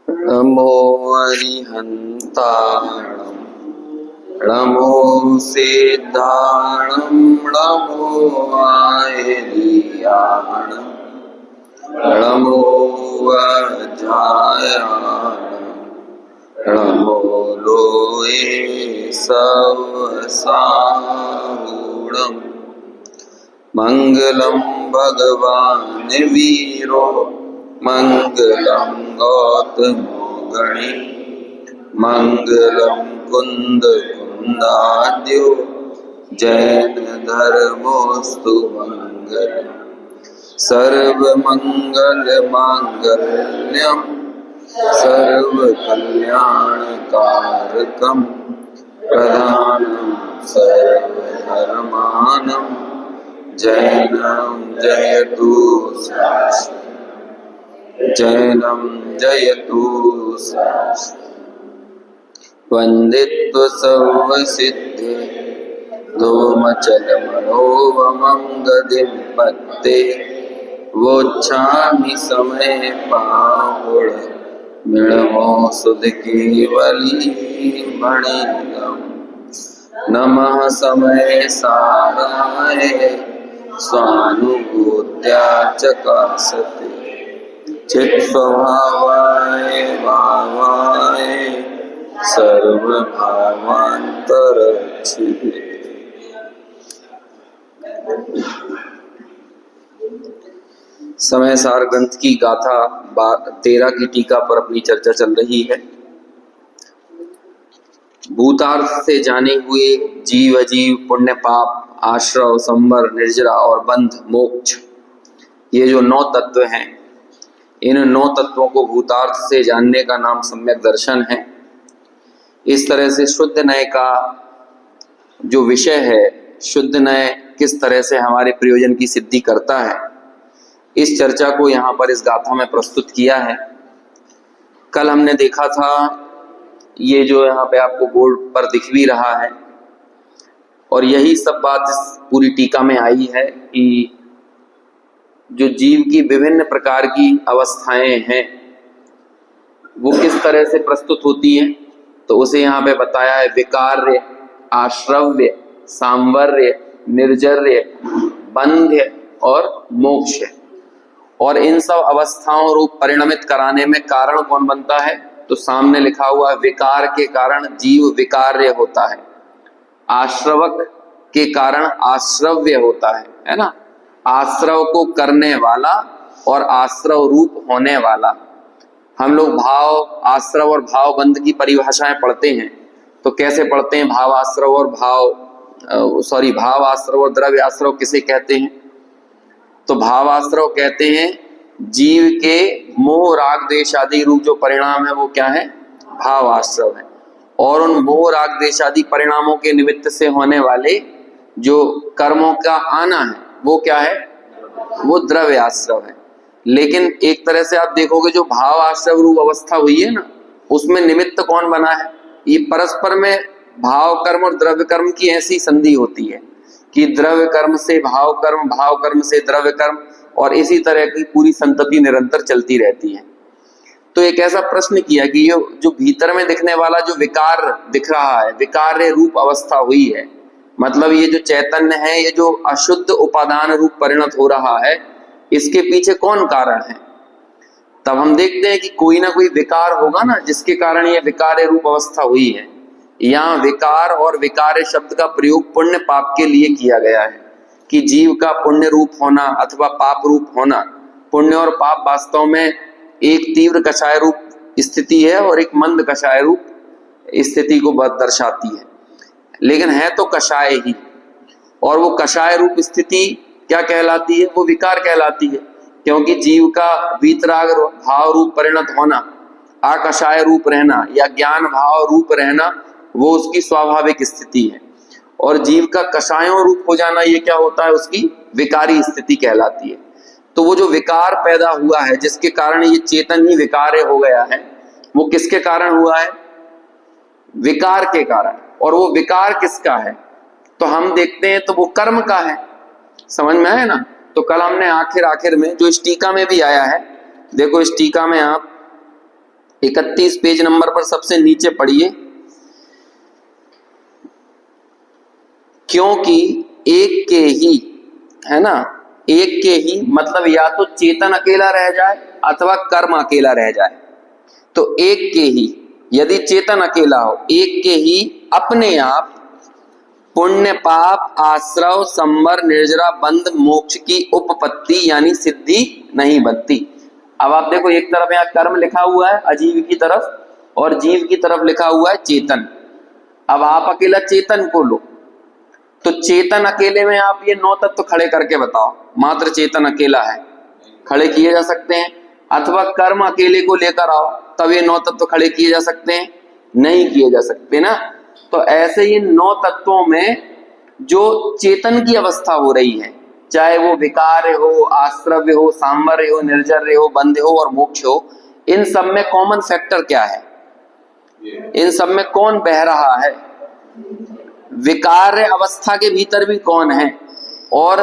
नमो अरिहन्ताणं नमो सिद्धाणं नमो आयर्याणं नमो वज्रायाणं नमो लोये सवसाहूणम् मंगलम भगवान वीरो मंगलम गौतमो गणे मंगलम कुंद कुंदाद्यो जैन धर्मोस्तु मंगलम सर्वमंगल मांगल्यम सर्वकल्याणकारकम प्रधानम सर्वधर्मानं जैनं जयतु शास्त्रम् जैनं जयतु शास्त्रम् वन्दित्व सर्वसिद्धे धूमचलमनोवमं गदिं पत्ते वोच्छामि समय पाहुण मिणमो सुधकेवली मणिगम नमः समय साराय स्वानुभूत्या चकासते चित्स्वभावाय भावाय सर्वभावान्तरक्षिते। समय सार ग्रंथ की गाथा 13 की टीका पर अपनी चर्चा चल रही है। भूतार्थ से जाने हुए जीव अजीव पुण्य पाप आश्रव संवर निर्जरा और बंध मोक्ष, ये जो 9 तत्व हैं, इन 9 तत्वों को भूतार्थ से जानने का नाम सम्यक दर्शन है। इस तरह से शुद्ध नय का जो विषय है, शुद्ध नय किस तरह से हमारे प्रयोजन की सिद्धि करता है, इस चर्चा को यहाँ पर इस गाथा में प्रस्तुत किया है। कल हमने देखा था, ये जो यहाँ पे आपको बोर्ड पर दिख भी रहा है, और यही सब बात इस पूरी टीका में आई है कि जो जीव की विभिन्न प्रकार की अवस्थाएं हैं वो किस तरह से प्रस्तुत होती हैं, तो उसे यहाँ पे बताया है। विकार्य, आश्रव्य, सांवर्य, निर्जर्य, बंध्य और मोक्ष। और इन सब अवस्थाओं रूप परिणमित कराने में कारण कौन बनता है, तो सामने लिखा हुआ विकार के कारण जीव विकार्य होता है, आश्रवक के कारण आश्रव्य होता है ना, आश्रव को करने वाला और आश्रव रूप होने वाला। हम लोग भाव आश्रव और भाव बंध की परिभाषाएं पढ़ते हैं, तो कैसे पढ़ते हैं? भाव आश्रव और भाव आश्रव और द्रव्य आश्रव किसे कहते हैं? तो भाव आश्रव कहते हैं जीव के मोह राग द्वेष आदि रूप जो परिणाम है वो क्या है? भाव आश्रव है। और उन मोह राग द्वेष आदि परिणामों के निमित्त से होने वाले जो कर्मों का आना है वो क्या है? वो द्रव्य आश्रव है। लेकिन एक तरह से आप देखोगे जो भाव आश्रव रूप अवस्था हुई है ना, उसमें निमित्त कौन बना है? ये परस्पर में भाव कर्म और द्रव्य कर्म की ऐसी संधि होती है कि द्रव्य कर्म से भाव कर्म से द्रव्य कर्म, और इसी तरह की पूरी संतति निरंतर चलती रहती है। तो एक ऐसा प्रश्न किया कि ये जो भीतर में दिखने वाला जो विकार दिख रहा है, विकार रूप अवस्था हुई है, मतलब ये जो चैतन्य है, ये जो अशुद्ध उपादान रूप परिणत हो रहा है, इसके पीछे कौन कारण है? तब हम देखते हैं कि कोई ना कोई विकार होगा ना, जिसके कारण ये विकार रूप अवस्था हुई है। यहाँ विकार और विकार्य शब्द का प्रयोग पुण्य पाप के लिए किया गया है कि जीव का पुण्य रूप होना अथवा पाप रूप होना। पुण्य और पाप वास्तव में एक तीव्र कषाय रूप स्थिति है और एक मंद कषाय रूप स्थिति को दर्शाती है, लेकिन है तो कषाय ही। और वो कषाय रूप स्थिति क्या कहलाती है? वो विकार कहलाती है, क्योंकि जीव का वीतराग भाव रूप परिणत होना, आकषाय रूप रहना या ज्ञान भाव रूप रहना, वो उसकी स्वाभाविक स्थिति है। और जीव का कषायों रूप हो जाना, ये क्या होता है? उसकी विकारी स्थिति कहलाती है। तो वो जो विकार पैदा हुआ है, जिसके कारण ये चेतन ही विकार्य हो गया है, वो किसके कारण हुआ है? विकार के कारण। और वो विकार किसका है? तो हम देखते हैं तो वो कर्म का है। समझ में आया ना? तो कल हमने आखिर में जो इस टीका में भी आया है, देखो इस टीका में आप 31 पेज नंबर पर सबसे नीचे पढ़िए। क्योंकि एक के ही, है ना, एक के ही मतलब या तो चेतन अकेला रह जाए अथवा कर्म अकेला रह जाए। तो एक के ही, यदि चेतन अकेला हो, एक के ही अपने आप पुण्य पाप आश्रव संवर निर्जरा बंध मोक्ष की उपपत्ति यानी सिद्धि नहीं बनती। अब आप देखो, एक तरफ यहाँ कर्म लिखा हुआ है अजीव की तरफ और जीव की तरफ लिखा हुआ है चेतन। अब आप अकेला चेतन को लो, तो चेतन अकेले में आप ये 9 तत्व खड़े करके बताओ, मात्र चेतन अकेला है, खड़े किए जा सकते हैं। अथवा कर्म अकेले को लेकर आओ, तब ये 9 तत्व खड़े किए जा सकते हैं, नहीं किए जा सकते ना। तो ऐसे ही 9 तत्वों में जो चेतन की अवस्था हो रही है, चाहे वो विकार हो, आश्रव्य हो, सांवर्य हो, निर्जर्य हो, बंध हो और मोक्ष हो, इन सब में कॉमन फैक्टर क्या है? इन सब में कौन बह रहा है? विकार अवस्था के भीतर भी कौन है? और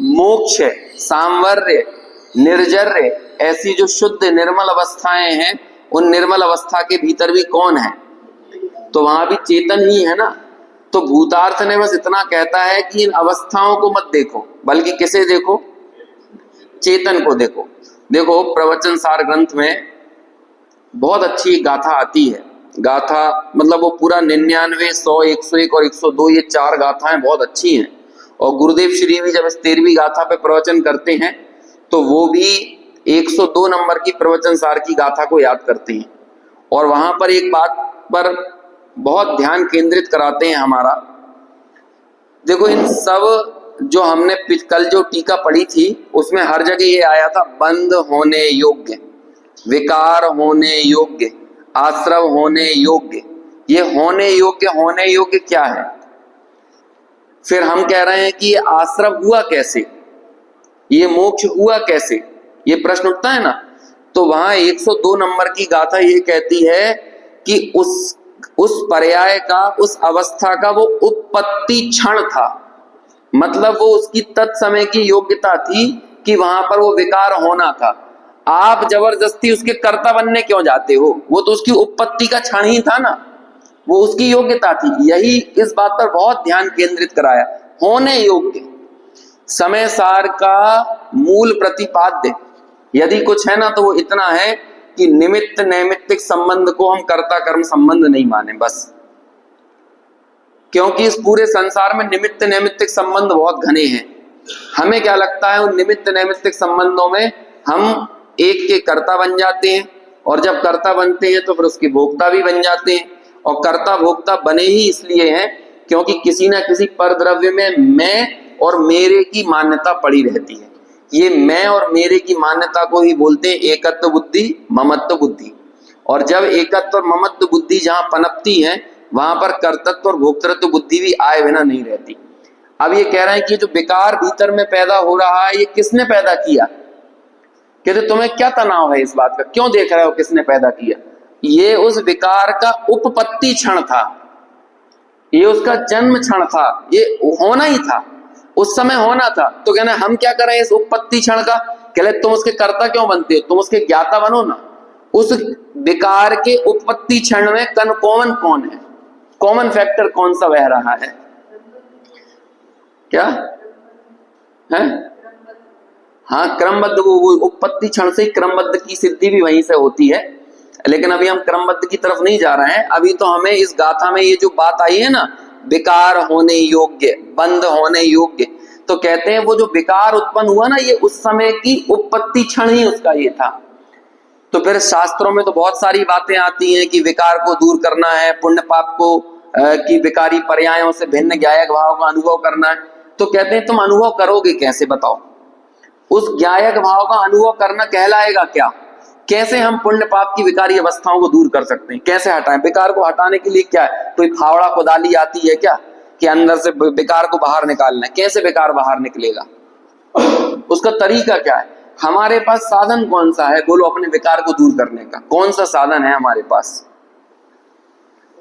मोक्ष, सांवर्य, निर्जर्य, ऐसी जो शुद्ध निर्मल अवस्थाएं हैं, उन निर्मल अवस्था के भीतर भी कौन है? तो वहां भी चेतन ही है ना। तो भूतार्थ ने बस इतना कहता है कि इन अवस्थाओं को मत देखो, बल्कि किसे देखो? चेतन को देखो। देखो, प्रवचन सार ग्रंथ में बहुत अच्छी गाथा आती है। गाथा मतलब वो पूरा 99, 100, 101 और 102, ये 4 गाथाएं बहुत अच्छी हैं। और गुरुदेव श्री भी जब इस 13वीं गाथा पे प्रवचन करते हैं तो वो भी 102 नंबर की प्रवचन सार की गाथा को याद करते हैं और वहां पर एक बात पर बहुत ध्यान केंद्रित कराते हैं हमारा। देखो, इन सब जो हमने कल जो टीका पढ़ी थी उसमें हर जगह ये आया था, बंद होने योग्य, विकार होने योग्य, आश्रव होने योग्य। ये होने योग्य क्या है? फिर हम कह रहे हैं कि ये आश्रव हुआ कैसे, ये मोक्ष हुआ कैसे, ये प्रश्न उठता है ना। तो वहां 102 नंबर की गाथा ये कहती है कि उस पर्याय का, उस अवस्था का वो उत्पत्ति क्षण था, मतलब वो उसकी तत्समय की योग्यता थी कि वहां पर वो विकार होना था। आप जबरदस्ती उसके कर्ता बनने क्यों जाते हो? वो तो उसकी उत्पत्ति का क्षण ही था ना, वो उसकी योग्यता थी। यही इस बात पर बहुत ध्यान केंद्रित कराया। होने योग्य, समय सार का मूल प्रतिपाद्य यदि कुछ है ना तो वो इतना है कि निमित्त नैमित्तिक संबंध को हम कर्ता कर्म संबंध नहीं माने बस। क्योंकि इस पूरे संसार में निमित्त नैमित्तिक संबंध बहुत घने हैं। हमें क्या लगता है, उन निमित्त नैमित्तिक संबंधों में हम एक के कर्ता बन जाते हैं और जब कर्ता बनते हैं तो फिर उसके भोक्ता भी बन जाते हैं। और कर्ता भोक्ता बने ही इसलिए हैं क्योंकि किसी ना किसी परद्रव्य में मैं और मेरे की मान्यता पड़ी रहती है। ये मैं और मेरे की मान्यता को ही बोलते हैं एकत्व बुद्धि, ममत्व बुद्धि। और जब एकत्व और ममत्व बुद्धि जहां पनपती है वहां पर कर्तृत्व और भोक्तृत्व बुद्धि भी आए बिना नहीं रहती। अब ये कह रहे हैं कि जो विकार भीतर में पैदा हो रहा है ये किसने पैदा किया? कहते तुम्हें क्या तनाव है इस बात का, क्यों देख रहे हो किसने पैदा किया? ये उस विकार का उपपत्ति क्षण था, ये उसका जन्म क्षण था, ये होना ही था, उस समय होना था। तो कहना हम क्या करें इस उपपत्ति क्षण का? कहले तुम उसके कर्ता क्यों बनते हो, तुम उसके ज्ञाता बनो ना। उस विकार के उपपत्ति क्षण में कौन कौन है, कॉमन फैक्टर कौन सा बह रहा है? क्या है? हाँ, क्रमबद्ध, वो उपपत्ति क्षण से क्रमबद्ध की सिद्धि भी वहीं से होती है। लेकिन अभी हम क्रमबद्ध की तरफ नहीं जा रहे हैं। अभी तो हमें इस गाथा में ये जो बात आई है ना, विकार होने योग्य, बंद होने योग्य, तो कहते हैं वो जो विकार उत्पन्न हुआ ना ये उस समय की उपपत्ति क्षण ही उसका ये था। तो फिर शास्त्रों में तो बहुत सारी बातें आती हैं कि विकार को दूर करना है, पुण्य पाप को की विकारी पर्यायों से भिन्न ज्ञायक भाव का अनुभव करना है। तो कहते हैं तुम अनुभव करोगे कैसे, बताओ? उस ज्ञायक भाव का अनुभव करना कहलाएगा क्या? कैसे हम पुण्य पाप की विकारी अवस्थाओं को दूर कर सकते हैं, कैसे हटाएं? विकार को हटाने के लिए क्या है, कोई फावड़ा कुदाली आती है क्या कि अंदर से विकार को बाहर निकालना है? कैसे विकार बाहर निकलेगा? उसका तरीका क्या है? हमारे पास साधन कौन सा है बोलो अपने विकार को दूर करने का? कौन सा साधन है हमारे पास?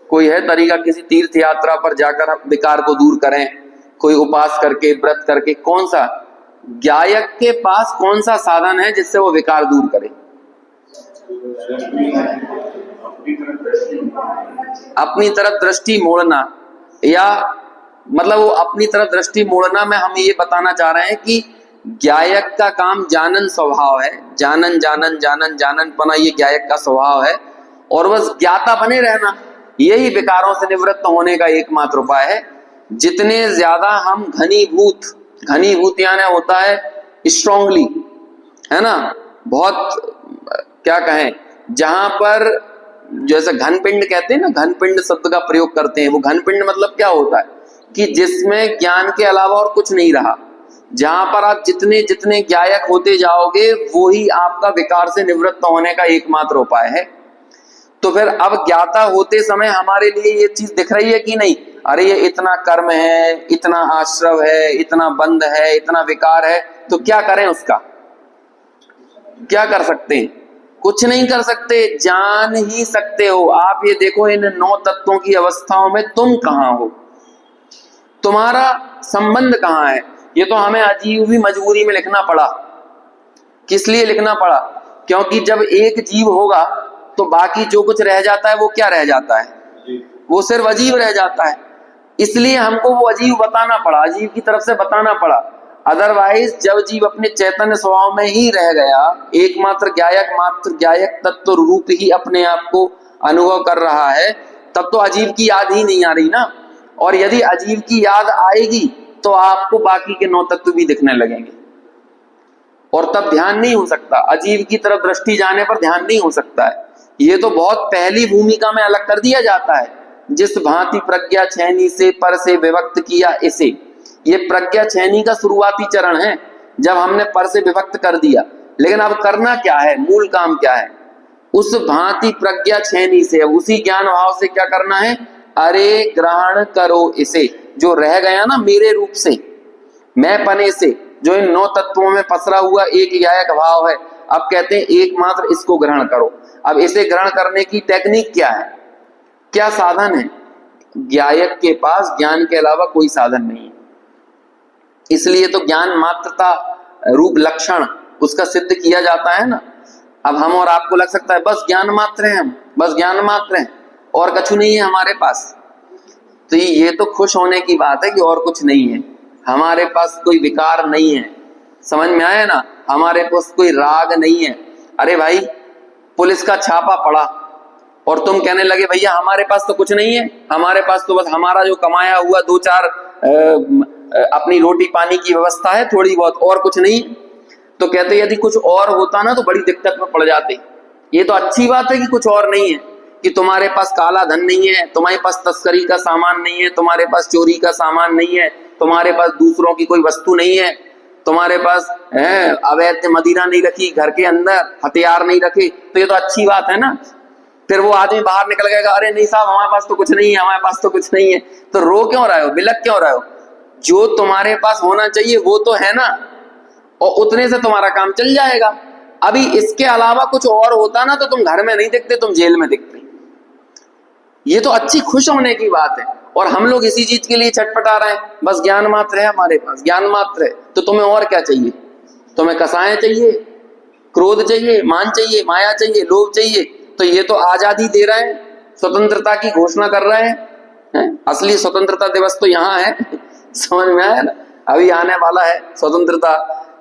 कोई है तरीका? किसी तीर्थ यात्रा पर जाकर हम विकार को दूर करें, कोई उपास करके, व्रत करके? कौन सा ज्ञायक के पास कौन सा साधन है जिससे वो विकार दूर करे? अपनी तरफ दृष्टि मोड़ना, या मतलब वो अपनी तरफ दृष्टि मोड़ना में हम ये बताना चाह रहे हैं कि ज्ञायक का काम जानन स्वभाव है, जानन जानन जानन जानन पना, ये ज्ञायक का स्वभाव है, और बस ज्ञाता बने रहना यही विकारों से निवृत्त होने का एकमात्र उपाय है। जितने ज्यादा हम घनीभूत यानी होता है स्ट्रांगली, है ना, बहुत क्या कहें, जहां पर जैसे घनपिंड कहते हैं ना, घनपिंड शब्द का प्रयोग करते हैं, वो घनपिंड मतलब क्या होता है कि जिसमें ज्ञान के अलावा और कुछ नहीं रहा, जहां पर आप जितने जितने ज्ञायक होते जाओगे वो ही आपका विकार से निवृत्त होने का एकमात्र उपाय है। तो फिर अब ज्ञाता होते समय हमारे लिए ये चीज दिख रही है कि नहीं, अरे ये इतना कर्म है, इतना आश्रव है, इतना बंध है, इतना विकार है, तो क्या करें, उसका क्या कर सकते हैं? कुछ नहीं कर सकते, जान ही सकते हो। आप ये देखो इन 9 तत्वों की अवस्थाओं में तुम कहां हो, तुम्हारा संबंध कहां है। ये तो हमें अजीब भी मजबूरी में लिखना पड़ा। किस लिए लिखना पड़ा? क्योंकि जब एक जीव होगा तो बाकी जो कुछ रह जाता है वो क्या रह जाता है, वो सिर्फ अजीब रह जाता है। इसलिए हमको वो अजीब बताना पड़ा, अजीब की तरफ से बताना पड़ा। अदरवाइज जब जीव अपने चैतन्य स्वभाव में ही रह गया, एकमात्र मात्र ज्ञायक तत्व रूप ही अपने आप को अनुभव कर रहा है, तब तो अजीब की याद ही नहीं आ रही ना। और यदि अजीब की याद आएगी तो आपको बाकी के 9 तत्व भी दिखने लगेंगे, और तब ध्यान नहीं हो सकता, अजीब की तरफ दृष्टि जाने पर ध्यान नहीं हो सकता है। ये तो बहुत पहली भूमिका में अलग कर दिया जाता है। जिस भांति प्रज्ञा छेनी से पर से विभक्त किया इसे, ये प्रज्ञा छेनी का शुरुआती चरण है, जब हमने पर से विभक्त कर दिया। लेकिन अब करना क्या है, मूल काम क्या है? उस भांति प्रज्ञा छेनी से, अब उसी ज्ञान भाव से क्या करना है, अरे ग्रहण करो इसे, जो रह गया ना मेरे रूप से, मैं पने से, जो इन 9 तत्वों में पसरा हुआ एक ज्ञायक भाव है, अब कहते हैं एकमात्र इसको ग्रहण करो। अब इसे ग्रहण करने की टेक्निक क्या है, क्या साधन है? ज्ञायक के पास ज्ञान के अलावा कोई साधन नहीं है। इसलिए तो ज्ञान मात्रता रूप लक्षण उसका सिद्ध किया जाता है ना। अब हम और आपको लग सकता है बस ज्ञान मात्र है, हम बस ज्ञान मात्र हैं और कछु नहीं है हमारे पास। तो ये तो खुश होने की बात है कि और कुछ नहीं है, हमारे पास कोई विकार नहीं है। समझ में आया ना? हमारे पास कोई राग नहीं है। अरे भाई, पुलिस का छापा पड़ा और तुम कहने लगे भैया हमारे पास तो कुछ नहीं है, हमारे पास तो बस हमारा जो कमाया हुआ 2-4 अपनी रोटी पानी की व्यवस्था है थोड़ी बहुत, और कुछ नहीं। तो कहते यदि कुछ और होता ना तो बड़ी दिक्कत में पड़ जाते। ये तो अच्छी बात है कि कुछ और नहीं है, कि तुम्हारे पास काला धन नहीं है, तुम्हारे पास तस्करी का सामान नहीं है, तुम्हारे पास चोरी का सामान नहीं है, तुम्हारे पास दूसरों की कोई वस्तु नहीं है, तुम्हारे पास अवैध मदिरा नहीं रखी घर के अंदर, हथियार नहीं रखे, तो ये तो अच्छी बात है ना। फिर वो आदमी बाहर निकल गएगा, अरे नहीं साहब हमारे पास तो कुछ नहीं है, हमारे पास तो कुछ नहीं है। तो रो क्यों रहे हो, बिलक क्यों रहे हो? जो तुम्हारे पास होना चाहिए वो तो है ना, और उतने से तुम्हारा काम चल जाएगा। अभी इसके अलावा कुछ और होता ना तो तुम घर में नहीं दिखते, तुम जेल में दिखते। ये तो अच्छी खुश होने की बात है, और हम लोग इसी चीज के लिए छटपटा रहे हैं। बस ज्ञान मात्र है हमारे पास, ज्ञान मात्र है, तो तुम्हें और क्या चाहिए? तुम्हें कसाएं चाहिए, क्रोध चाहिए, मान चाहिए, माया चाहिए, लोभ चाहिए? तो ये तो आजादी दे रहे हैं, स्वतंत्रता की घोषणा कर रहे हैं। असली स्वतंत्रता दिवस तो यहाँ है। समझ में आया ना? अभी आने वाला है स्वतंत्रता।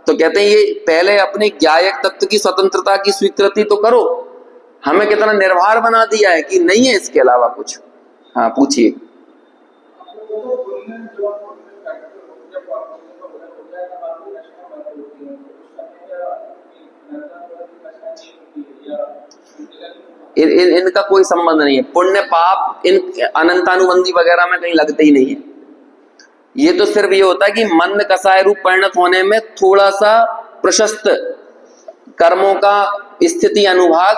तो कहते हैं ये पहले अपने ज्ञायक तत्व की स्वतंत्रता की स्वीकृति तो करो। हमें कितना निर्भर बना दिया है कि नहीं है इसके अलावा कुछ। हाँ पूछिए। इनका कोई संबंध नहीं है, पुण्य पाप इन अनंतानुबंधी वगैरह में कहीं लगते ही नहीं है। ये तो सिर्फ ये होता है कि मंद कसाय रूप परिणत होने में थोड़ा सा प्रशस्त कर्मों का स्थिति अनुभाग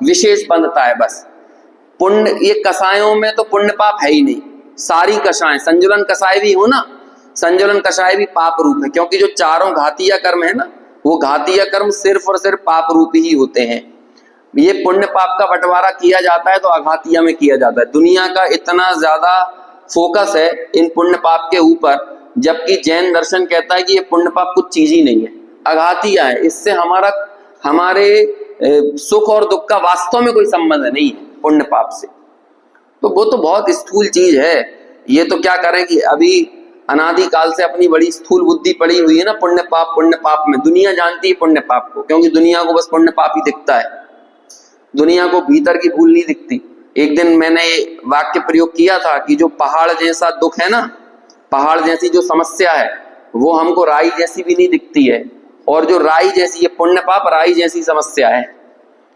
विशेष बंधता है बस। पुण्य, ये कसायों में तो पुण्य पाप है ही नहीं। सारी कषाएं, संजुलन कषाय भी हो ना, संजुलन कषाय भी पाप रूप है, क्योंकि जो चारों घातीय कर्म है ना, वो घातीय कर्म सिर्फ और सिर्फ पाप रूप ही होते हैं। ये पुण्य पाप का बंटवारा किया जाता है तो अघातीय में किया जाता है। दुनिया का इतना ज्यादा फोकस है इन पुण्य पाप के ऊपर, जबकि जैन दर्शन कहता है कि ये पुण्य पाप कुछ चीज ही नहीं है, अघातीय है। इससे हमारे सुख और दुख का वास्तव में कोई संबंध नहीं है पुण्य पाप से। तो वो तो बहुत स्थूल चीज है। ये तो क्या करें कि अभी अनादि काल से अपनी बड़ी स्थूल बुद्धि पड़ी हुई है ना पुण्य पाप में। दुनिया जानती है पुण्य पाप को, क्योंकि दुनिया को बस पुण्य पाप ही दिखता है, दुनिया को भीतर की भूल नहीं दिखती। एक दिन मैंने वाक्य प्रयोग किया था कि जो पहाड़ जैसा दुख है ना, पहाड़ जैसी जो समस्या है, वो हमको राई जैसी भी नहीं दिखती है, और जो राई जैसी ये पुण्य पाप राई जैसी समस्या है,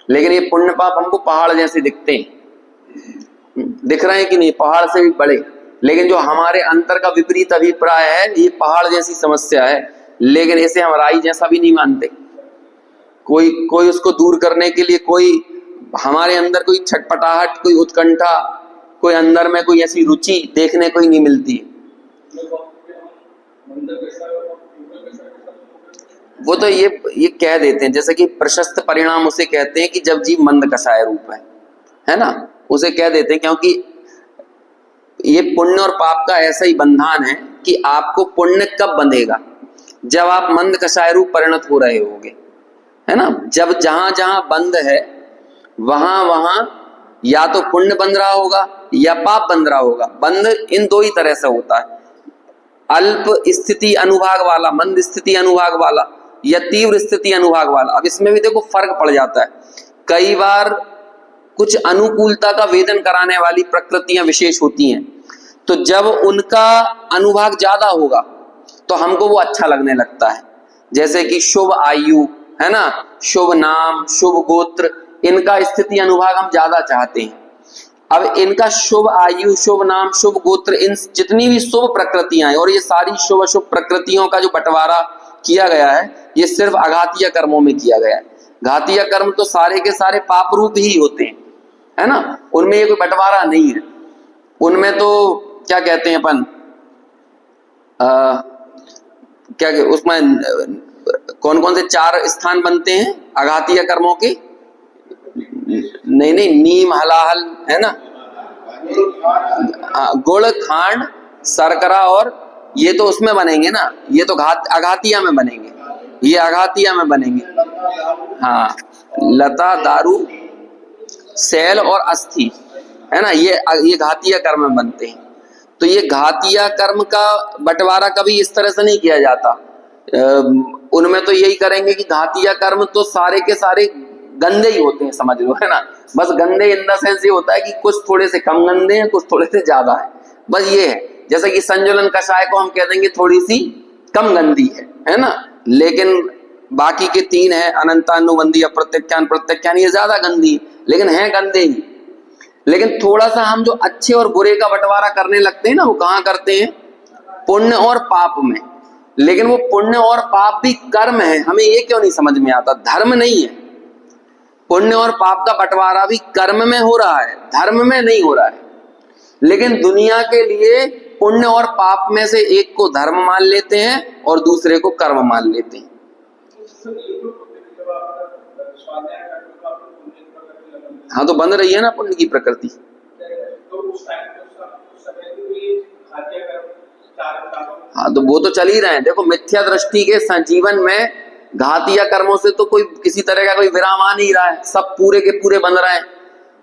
लेकिन ये पुण्य पाप हमको पहाड़ जैसे दिखते हैं। दिख रहे हैं कि नहीं, पहाड़ से भी बड़े। लेकिन जो हमारे अंतर का विपरीत अभिप्राय है, ये पहाड़ जैसी समस्या है, लेकिन इसे हम राई जैसा भी नहीं मानते। कोई उसको दूर करने के लिए कोई हमारे अंदर कोई छटपटाहट, कोई उत्कंठा, कोई अंदर में कोई ऐसी रुचि देखने को ही नहीं मिलती। वो तो ये कह देते हैं, जैसे कि प्रशस्त परिणाम उसे कहते हैं कि जब जीव मंद कषाय रूप है ना, उसे कह देते हैं। क्योंकि ये पुण्य और पाप का ऐसा ही बंधन है कि आपको पुण्य कब बंधेगा, जब आप मंद कषाय रूप परिणत हो रहे होगे, है ना। जब जहां जहां बंध है वहां वहां या तो पुण्य बंध रहा होगा या पाप बंध रहा होगा। बंध इन दो ही तरह से होता है, अल्प स्थिति अनुभाग वाला, मंद स्थिति अनुभाग वाला, या तीव्र स्थिति अनुभाग वाला। अब इसमें भी देखो फर्क पड़ जाता है। कई बार कुछ अनुकूलता का वेदन कराने वाली प्रकृतियां विशेष होती हैं, तो जब उनका अनुभाग ज्यादा होगा तो हमको वो अच्छा लगने लगता है। जैसे कि शुभ आयु, है ना, शुभ नाम, शुभ गोत्र, इनका स्थिति अनुभाग हम ज्यादा चाहते हैं। अब इनका शुभ आयु, शुभ नाम, शुभ गोत्र, इन जितनी भी शुभ प्रकृतियां हैं, और ये सारी शुभ अशुभ प्रकृतियों का जो बंटवारा किया गया है, ये सिर्फ अघातीय कर्मों में किया गया है। घातीय कर्म तो सारे के सारे पाप रूप ही होते हैं, है ना, उनमें ये कोई बंटवारा नहीं है। उनमें तो क्या कहते हैं अपन, उसमें कौन कौन से 4 स्थान बनते हैं अघातीय कर्मों के? नहीं, नीम, हलाहल, है ना, गुड़, खांड, शर्करा, और ये तो उसमें बनेंगे ना, ये तो अघातीय में बनेंगे, ये अघातीय में बनेंगे। हाँ, लता, दारू, सैल और अस्थि, है ना, ये घातीय कर्म में बनते हैं। तो ये घातीय कर्म का बंटवारा कभी इस तरह से नहीं किया जाता। उनमें तो यही करेंगे कि घातीय कर्म तो सारे के सारे गंदे ही होते हैं, समझ लो, है ना। बस गंदे इन द सेंस ये होता है कि कुछ थोड़े से कम गंदे हैं, कुछ थोड़े से ज्यादा है, बस ये है। जैसे कि संजुलन कषाय को हम कह देंगे थोड़ी सी कम गंदी है ना, लेकिन बाकी के 3 है, अनंतानुबंधी, अप्रत्याख्यान, प्रत्याख्यान, ये ज्यादा गंदी है, लेकिन है गंदे ही। लेकिन थोड़ा सा हम जो अच्छे और बुरे का बंटवारा करने लगते हैं ना, वो कहाँ करते हैं? पुण्य और पाप में। लेकिन वो पुण्य और पाप भी कर्म है, हमें ये क्यों नहीं समझ में आता? धर्म नहीं है। पुण्य और पाप का बंटवारा भी कर्म में हो रहा है, धर्म में नहीं हो रहा है। लेकिन दुनिया के लिए पुण्य और पाप में से एक को धर्म मान लेते हैं और दूसरे को कर्म मान लेते हैं। हाँ, तो बन रही है ना पुण्य की प्रकृति। हाँ, तो वो तो चल ही रहे हैं। देखो, मिथ्या दृष्टि के जीवन में घातीय कर्मों से तो कोई किसी तरह का कोई विराम आ नहीं रहा है, सब पूरे के पूरे बन रहे हैं।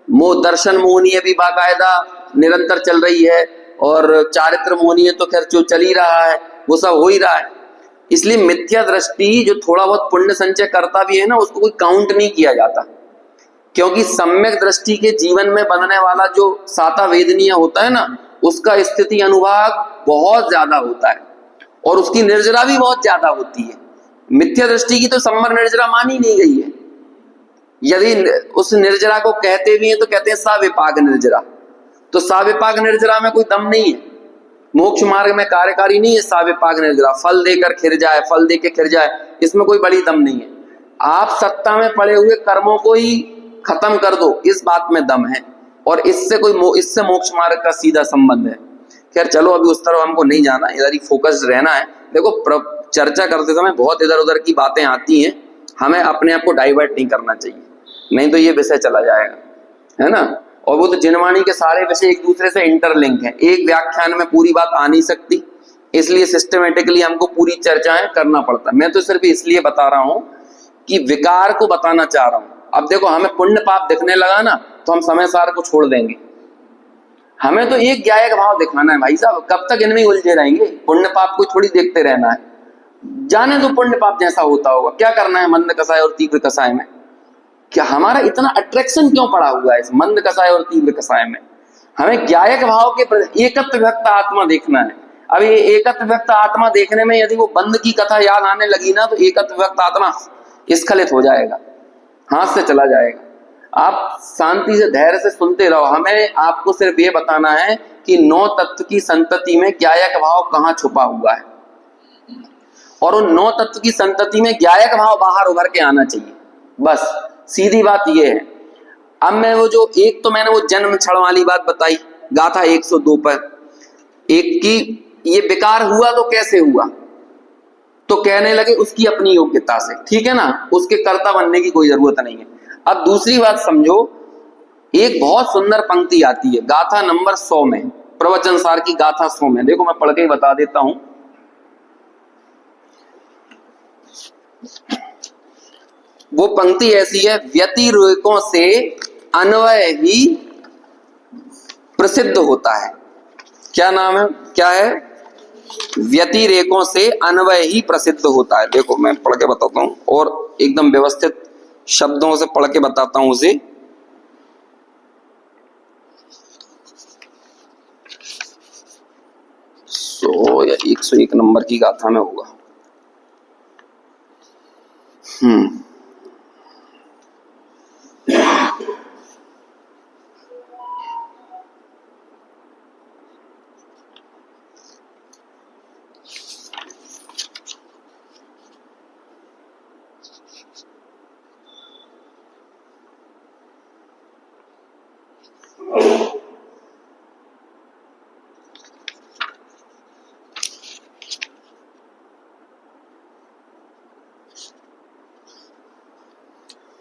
मोह दर्शन मोहनीय भी बाकायदा निरंतर चल रही है, और चारित्र मोहनीय तो खैर जो चल ही रहा है, वो सब हो ही रहा है। इसलिए मिथ्या दृष्टि जो थोड़ा बहुत पुण्य संचय करता भी है ना, उसको कोई काउंट नहीं किया जाता, क्योंकि सम्यक दृष्टि के जीवन में बनने वाला जो साता वेदनीय होता है ना, उसका स्थिति अनुभाग बहुत ज्यादा होता है, और उसकी निर्जरा भी बहुत ज्यादा होती है। मिथ्या दृष्टि की तो सम्मर निर्जरा मानी नहीं गई है। यदि उस निर्जरा को कहते भी हैं तो कहते हैं साविपाग निर्जरा। तो साविपाग निर्जरा में कोई दम नहीं है, मोक्ष मार्ग में कार्यकारी नहीं है साविपाग निर्जरा। फल देकर खिर जाए, फल दे के खिर जाए, इसमें कोई बड़ी दम नहीं है। आप सत्ता में पड़े हुए कर्मों को ही खत्म कर दो, इस बात में दम है, और इससे मोक्ष मार्ग का सीधा संबंध है। खैर चलो, अभी उस तरफ हमको नहीं जाना, इधर ही फोकस रहना है। देखो, चर्चा करते समय बहुत इधर उधर की बातें आती हैं, हमें अपने आप को डाइवर्ट नहीं करना चाहिए, नहीं तो ये विषय चला जाएगा, है ना। और वो तो जिनवाणी के सारे विषय एक दूसरे से इंटरलिंक हैं, एक व्याख्यान में पूरी बात आ नहीं सकती, इसलिए सिस्टमेटिकली हमको पूरी चर्चाएं करना पड़ता है। मैं तो सिर्फ इसलिए बता रहा हूं कि विकार को बताना चाह रहा हूं, अब देखो हमें पुण्य पाप दिखने लगा ना तो हम समय सार को छोड़ देंगे। हमें तो एक ज्ञायक भाव दिखाना है भाई साहब, कब तक इनमें उलझे रहेंगे? पुण्य पाप को थोड़ी देखते रहना है, जाने दो पुण्य पाप जैसा होता होगा, क्या करना है मंद कसाय और तीव्र कसाय में? क्या हमारा इतना अट्रैक्शन क्यों पड़ा हुआ है इस मंद कसाय और तीव्र कसाय में? हमें ज्ञायक भाव के एकत्व व्यक्त आत्मा देखना है। अब ये एकत्व व्यक्त आत्मा देखने में यदि वो बंद की कथा याद आने लगी ना तो एकत्व व्यक्त आत्मा स्खलित हो जाएगा, हाथ से चला जाएगा। आप शांति से धैर्य से सुनते रहो, हमें आपको सिर्फ ये बताना है कि 9 तत्व की संतति में ज्ञायक भाव कहाँ छुपा हुआ है, और उन 9 तत्व की संतति में ज्ञायक भाव बाहर उभर के आना चाहिए, बस सीधी बात ये है। अब मैं वो जो एक तो मैंने वो जन्म क्षण वाली बात बताई गाथा 102 पर, एक की ये विकार हुआ तो कैसे हुआ, तो कहने लगे उसकी अपनी योग्यता से, ठीक है ना, उसके कर्ता बनने की कोई जरूरत नहीं है। अब दूसरी बात समझो, एक बहुत सुंदर पंक्ति आती है गाथा नंबर 100 में, प्रवचन सार की गाथा 100 में, देखो मैं पढ़ के ही बता देता हूं। वो पंक्ति ऐसी है, व्यतिरेकों से अन्वय ही प्रसिद्ध होता है। क्या नाम है, क्या है? व्यतिरेकों से अन्वय ही प्रसिद्ध होता है। देखो मैं पढ़ के बताता हूं और एकदम व्यवस्थित शब्दों से पढ़ के बताता हूं उसे। या 101 नंबर की गाथा में होगा।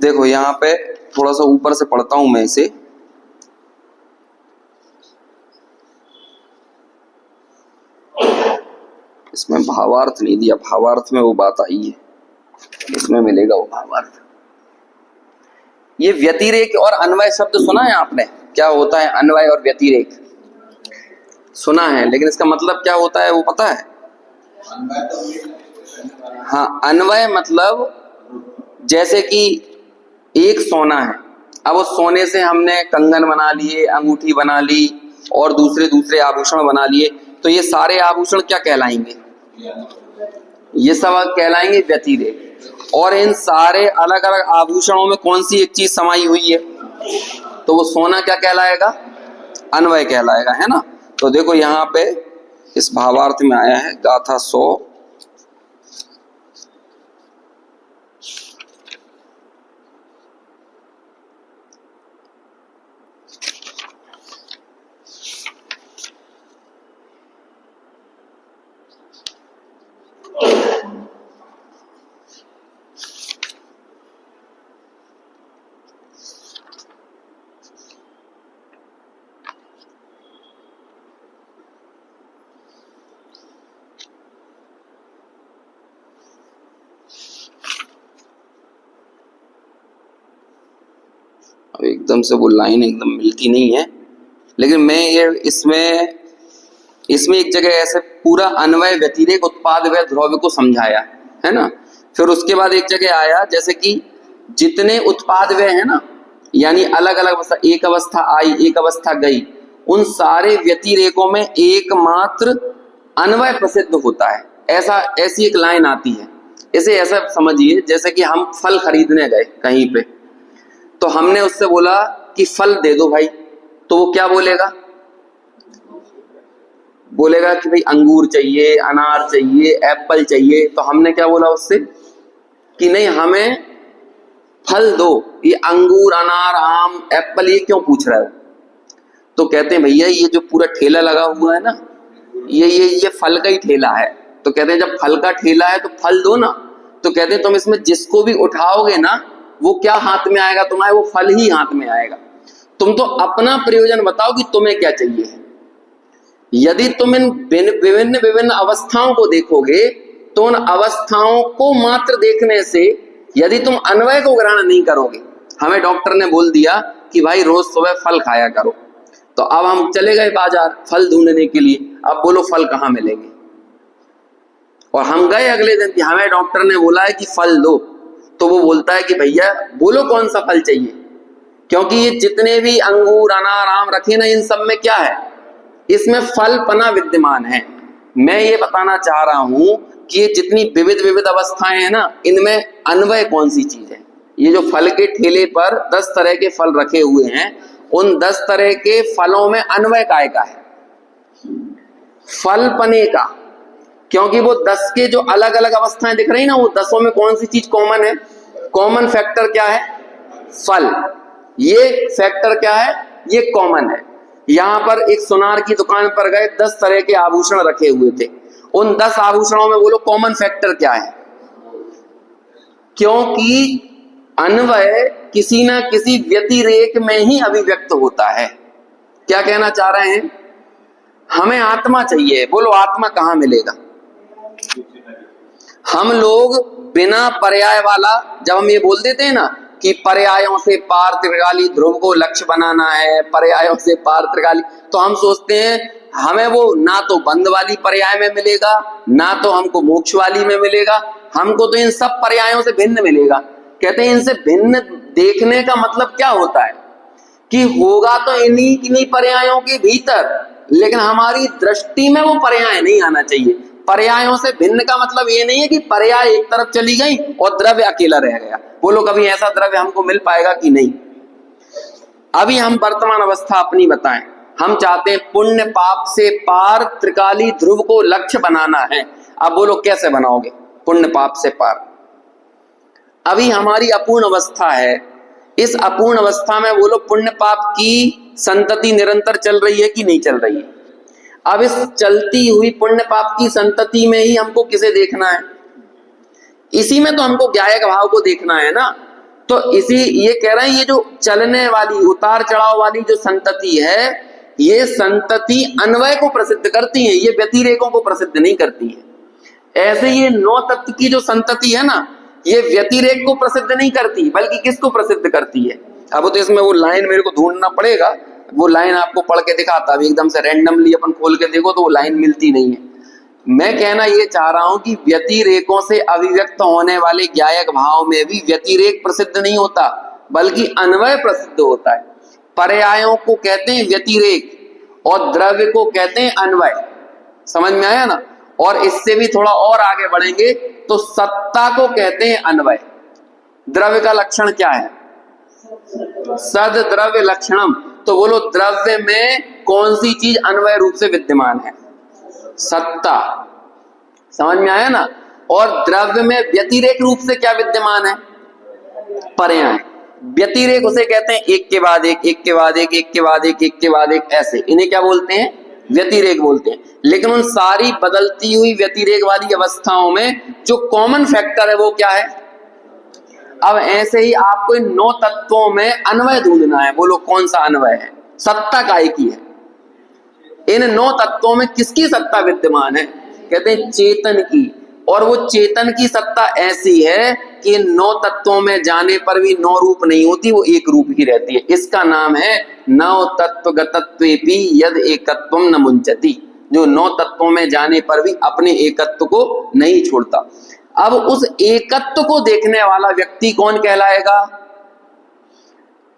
देखो यहाँ पे थोड़ा सा ऊपर से पढ़ता हूं मैं इसे। इसमें भावार्थ नहीं दिया, भावार्थ में वो बात आई है, इसमें मिलेगा वो भावार्थ। ये व्यतिरेक और अन्वय शब्द सुना है आपने? क्या होता है अन्वय और व्यतिरेक? सुना है, लेकिन इसका मतलब क्या होता है वो पता है? हाँ, अन्वय मतलब जैसे कि एक सोना है, अब उस सोने से हमने कंगन बना लिए, अंगूठी बना ली और दूसरे दूसरे आभूषण बना लिए, तो ये सारे आभूषण क्या कहलाएंगे? ये सब कहलाएंगे व्यतिरेक। और इन सारे अलग अलग आभूषणों में कौन सी एक चीज समाई हुई है, तो वो सोना क्या कहलाएगा? अन्वय कहलाएगा, है ना। तो देखो यहाँ पे इस भावार्थ में आया है गाथा 100। एकदम से वो लाइन एकदम मिलती नहीं है, लेकिन मैं ये इसमें एक जगह ऐसे पूरा अन्वय व्यतिरेक उत्पाद व द्रव्य को समझाया है ना। फिर उसके बाद एक जगह आया जैसे कि जितने उत्पाद वे हैं ना, यानी अलग अलग अवस्था, एक अवस्था आई एक अवस्था गई, उन सारे व्यतिरेकों में एकमात्र अन्वय प्रसिद्ध होता है। ऐसी एक लाइन आती है। इसे ऐसा समझिए जैसे कि हम फल खरीदने गए कहीं पे, तो हमने उससे बोला कि फल दे दो भाई, तो वो क्या बोलेगा? बोलेगा कि भाई अंगूर चाहिए, अनार चाहिए, एप्पल चाहिए। तो हमने क्या बोला उससे कि नहीं, हमें फल दो, ये अंगूर, अनार, आम, एप्पल ये क्यों पूछ रहे हो? तो कहते हैं भैया ये जो पूरा ठेला लगा हुआ है ना, ये फल का ही ठेला है। तो कहते हैं जब फल का ठेला है तो फल दो ना। तो कहते हैं तुम इसमें जिसको भी उठाओगे ना, वो क्या हाथ में आएगा तुम्हारे? वो फल ही हाथ में आएगा। तुम तो अपना प्रयोजन बताओ कि तुम्हें क्या चाहिए। यदि तुम इन विभिन्न विभिन्न अवस्थाओं को देखोगे तो उन अवस्थाओं को मात्र देखने से, यदि तुम अन्वय को ग्रहण नहीं करोगे, हमें डॉक्टर ने बोल दिया कि भाई रोज सुबह फल खाया करो, तो अब हम चले गए बाजार फल ढूंढने के लिए। अब बोलो फल कहाँ मिलेंगे, और हम गए अगले दिन कि हमें डॉक्टर ने बोला है कि फल दो, तो वो बोलता है कि भैया बोलो कौन सा फल चाहिए, क्योंकि ये जितने भी अंगूर अनार आम रखे ना, इन सब में क्या है, इसमें फल पना विद्यमान है। मैं ये बताना चाह रहा हूं कि ये जितनी विविध विविध अवस्थाएं हैं ना, इनमें अन्वय कौन सी चीज है। ये जो फल के ठेले पर 10 तरह के फल रखे हुए हैं, उन 10 तरह के फलों में अन्वय काय का है, फल पने का, क्योंकि वो 10 के जो अलग अलग अवस्थाएं दिख रही ना, वो 10 में कौन सी चीज कॉमन है, कॉमन फैक्टर क्या है, फल। ये फैक्टर क्या है, ये कॉमन है। यहां पर एक सुनार की दुकान पर गए, 10 तरह के आभूषण रखे हुए थे, उन 10 आभूषणों में बोलो कॉमन फैक्टर क्या है, क्योंकि अन्वय किसी ना किसी व्यतिरेक में ही अभिव्यक्त होता है। क्या कहना चाह रहे हैं, हमें आत्मा चाहिए, बोलो आत्मा कहां मिलेगा। हम लोग बिना पर्याय वाला, जब हम ये बोल देते हैं ना कि पर्यायों से पार त्रिकाली ध्रुव को लक्ष्य बनाना है, पर्यायों से पार त्रिकाली, तो हम सोचते हैं हमें वो ना तो बंध वाली पर्याय में मिलेगा, ना तो हमको मोक्ष वाली में मिलेगा, हमको तो इन सब पर्यायों से भिन्न मिलेगा। कहते हैं इनसे भिन्न देखने का मतलब क्या होता है कि होगा तो इन्हीं पर्यायों के भीतर, लेकिन हमारी दृष्टि में वो पर्याय नहीं आना चाहिए। पर्यायों से भिन्न का मतलब ये नहीं है कि पर्याय एक तरफ चली गई और द्रव्य अकेला रह गया। बोलो कभी ऐसा द्रव्य हमको मिल पाएगा कि नहीं। अभी हम वर्तमान अवस्था अपनी बताएं, हम चाहते हैं पुण्य पाप से पार त्रिकाली ध्रुव को लक्ष्य बनाना है। अब बोलो कैसे बनाओगे पुण्य पाप से पार। अभी हमारी अपूर्ण अवस्था है, इस अपूर्ण अवस्था में बोलो पुण्य पाप की संतति निरंतर चल रही है कि नहीं चल रही है। अब इस चलती हुई पुण्य पाप की संतति में ही हमको किसे देखना है, इसी में तो हमको ज्ञायक भाव को देखना है ना। तो इसी ये कह रहे हैं, ये जो चलने वाली उतार चढ़ाव वाली जो संतति है, ये संतति अन्वय को प्रसिद्ध करती है, ये व्यतिरेकों को प्रसिद्ध नहीं करती है। ऐसे ये 9 तत्व की जो संतति है ना, ये व्यतिरेक को प्रसिद्ध नहीं करती, बल्कि किसको प्रसिद्ध करती है। अब तो इसमें वो लाइन मेरे को ढूंढना पड़ेगा, वो लाइन आपको पढ़ के दिखाता, अभी एकदम से रैंडमली अपन खोल के देखो तो वो लाइन मिलती नहीं है। मैं कहना ये चाह रहा हूं कि व्यतिरेकों से अभिव्यक्त होने वाले ज्ञायक भाव में भी व्यतिरेक प्रसिद्ध नहीं होता, बल्कि अन्वय प्रसिद्ध होता है। पर्यायों को कहते हैं व्यतिरेक और द्रव्य को कहते हैं अन्वय। समझ में आया ना। और इससे भी थोड़ा और आगे बढ़ेंगे तो सत्ता को कहते हैं अन्वय। द्रव्य का लक्षण क्या है, सद द्रव्य लक्षणम। तो बोलो द्रव्य में कौन सी चीज अन्वय रूप से विद्यमान है, सत्ता। समझ में आया ना। और द्रव्य में व्यतिरेक रूप से क्या विद्यमान है, पर्याय। व्यतिरेक उसे कहते हैं एक के बाद एक, एक के बाद एक, एक के बाद एक, एक के बाद एक, ऐसे इन्हें क्या बोलते हैं, व्यतिरेक बोलते हैं। लेकिन उन सारी बदलती हुई व्यतिरेक वाली अवस्थाओं में जो कॉमन फैक्टर है वो क्या है। अब ऐसे ही आपको इन 9 तत्वों में अन्वय ढूंढना है। बोलो कौन सा अन्वय है, सत्ता काय की है। इन 9 तत्वों में किसकी सत्ता विद्यमान है, कहते हैं चेतन की। और वो चेतन की सत्ता ऐसी है कि इन 9 तत्वों में जाने पर भी 9 रूप नहीं होती, वो एक रूप ही रहती है। इसका नाम है 9 तत्व गतत्वेपि यद एकत्वम न मुंचति, जो 9 तत्वों में जाने पर भी अपने एकत्व को नहीं छोड़ता। अब उस एकत्व को देखने वाला व्यक्ति कौन कहलाएगा,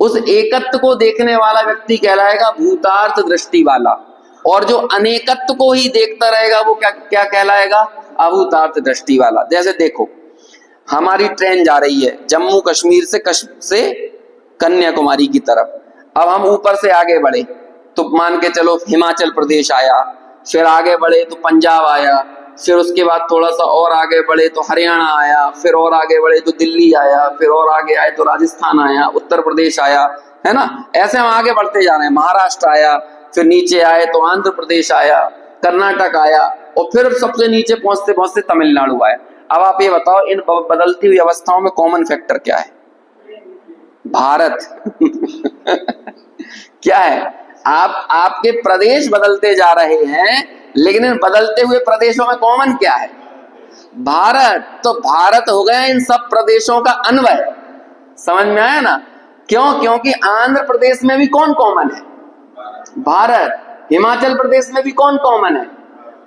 उस एकत्व को देखने वाला व्यक्ति कहलाएगा भूतार्थ दृष्टि वाला। और जो अनेकत्व को ही देखता रहेगा वो क्या क्या कहलाएगा, अभूतार्थ दृष्टि वाला। जैसे देखो हमारी ट्रेन जा रही है जम्मू कश्मीर से कन्याकुमारी की तरफ। अब हम ऊपर से आगे बढ़े तो मान के चलो हिमाचल प्रदेश आया, फिर आगे बढ़े तो पंजाब आया, फिर उसके बाद थोड़ा सा और आगे बढ़े तो हरियाणा आया, फिर और आगे बढ़े तो दिल्ली आया, फिर और आगे आए तो राजस्थान आया, उत्तर प्रदेश आया, है ना। ऐसे हम आगे बढ़ते जा रहे हैं। महाराष्ट्र आया, फिर नीचे आए तो आंध्र प्रदेश आया, कर्नाटक आया, और फिर सबसे नीचे पहुंचते पहुंचते तमिलनाडु आया। अब आप ये बताओ इन बदलती हुई अवस्थाओं में कॉमन फैक्टर क्या है, भारत। क्या है, आपके प्रदेश बदलते जा रहे हैं, लेकिन इन बदलते हुए प्रदेशों में कॉमन क्या है, भारत। तो भारत हो गया इन सब प्रदेशों का अन्वय। समझ में आया ना। क्यों? क्योंकि आंध्र प्रदेश में भी कौन कॉमन है? भारत। हिमाचल प्रदेश में भी कौन कॉमन है?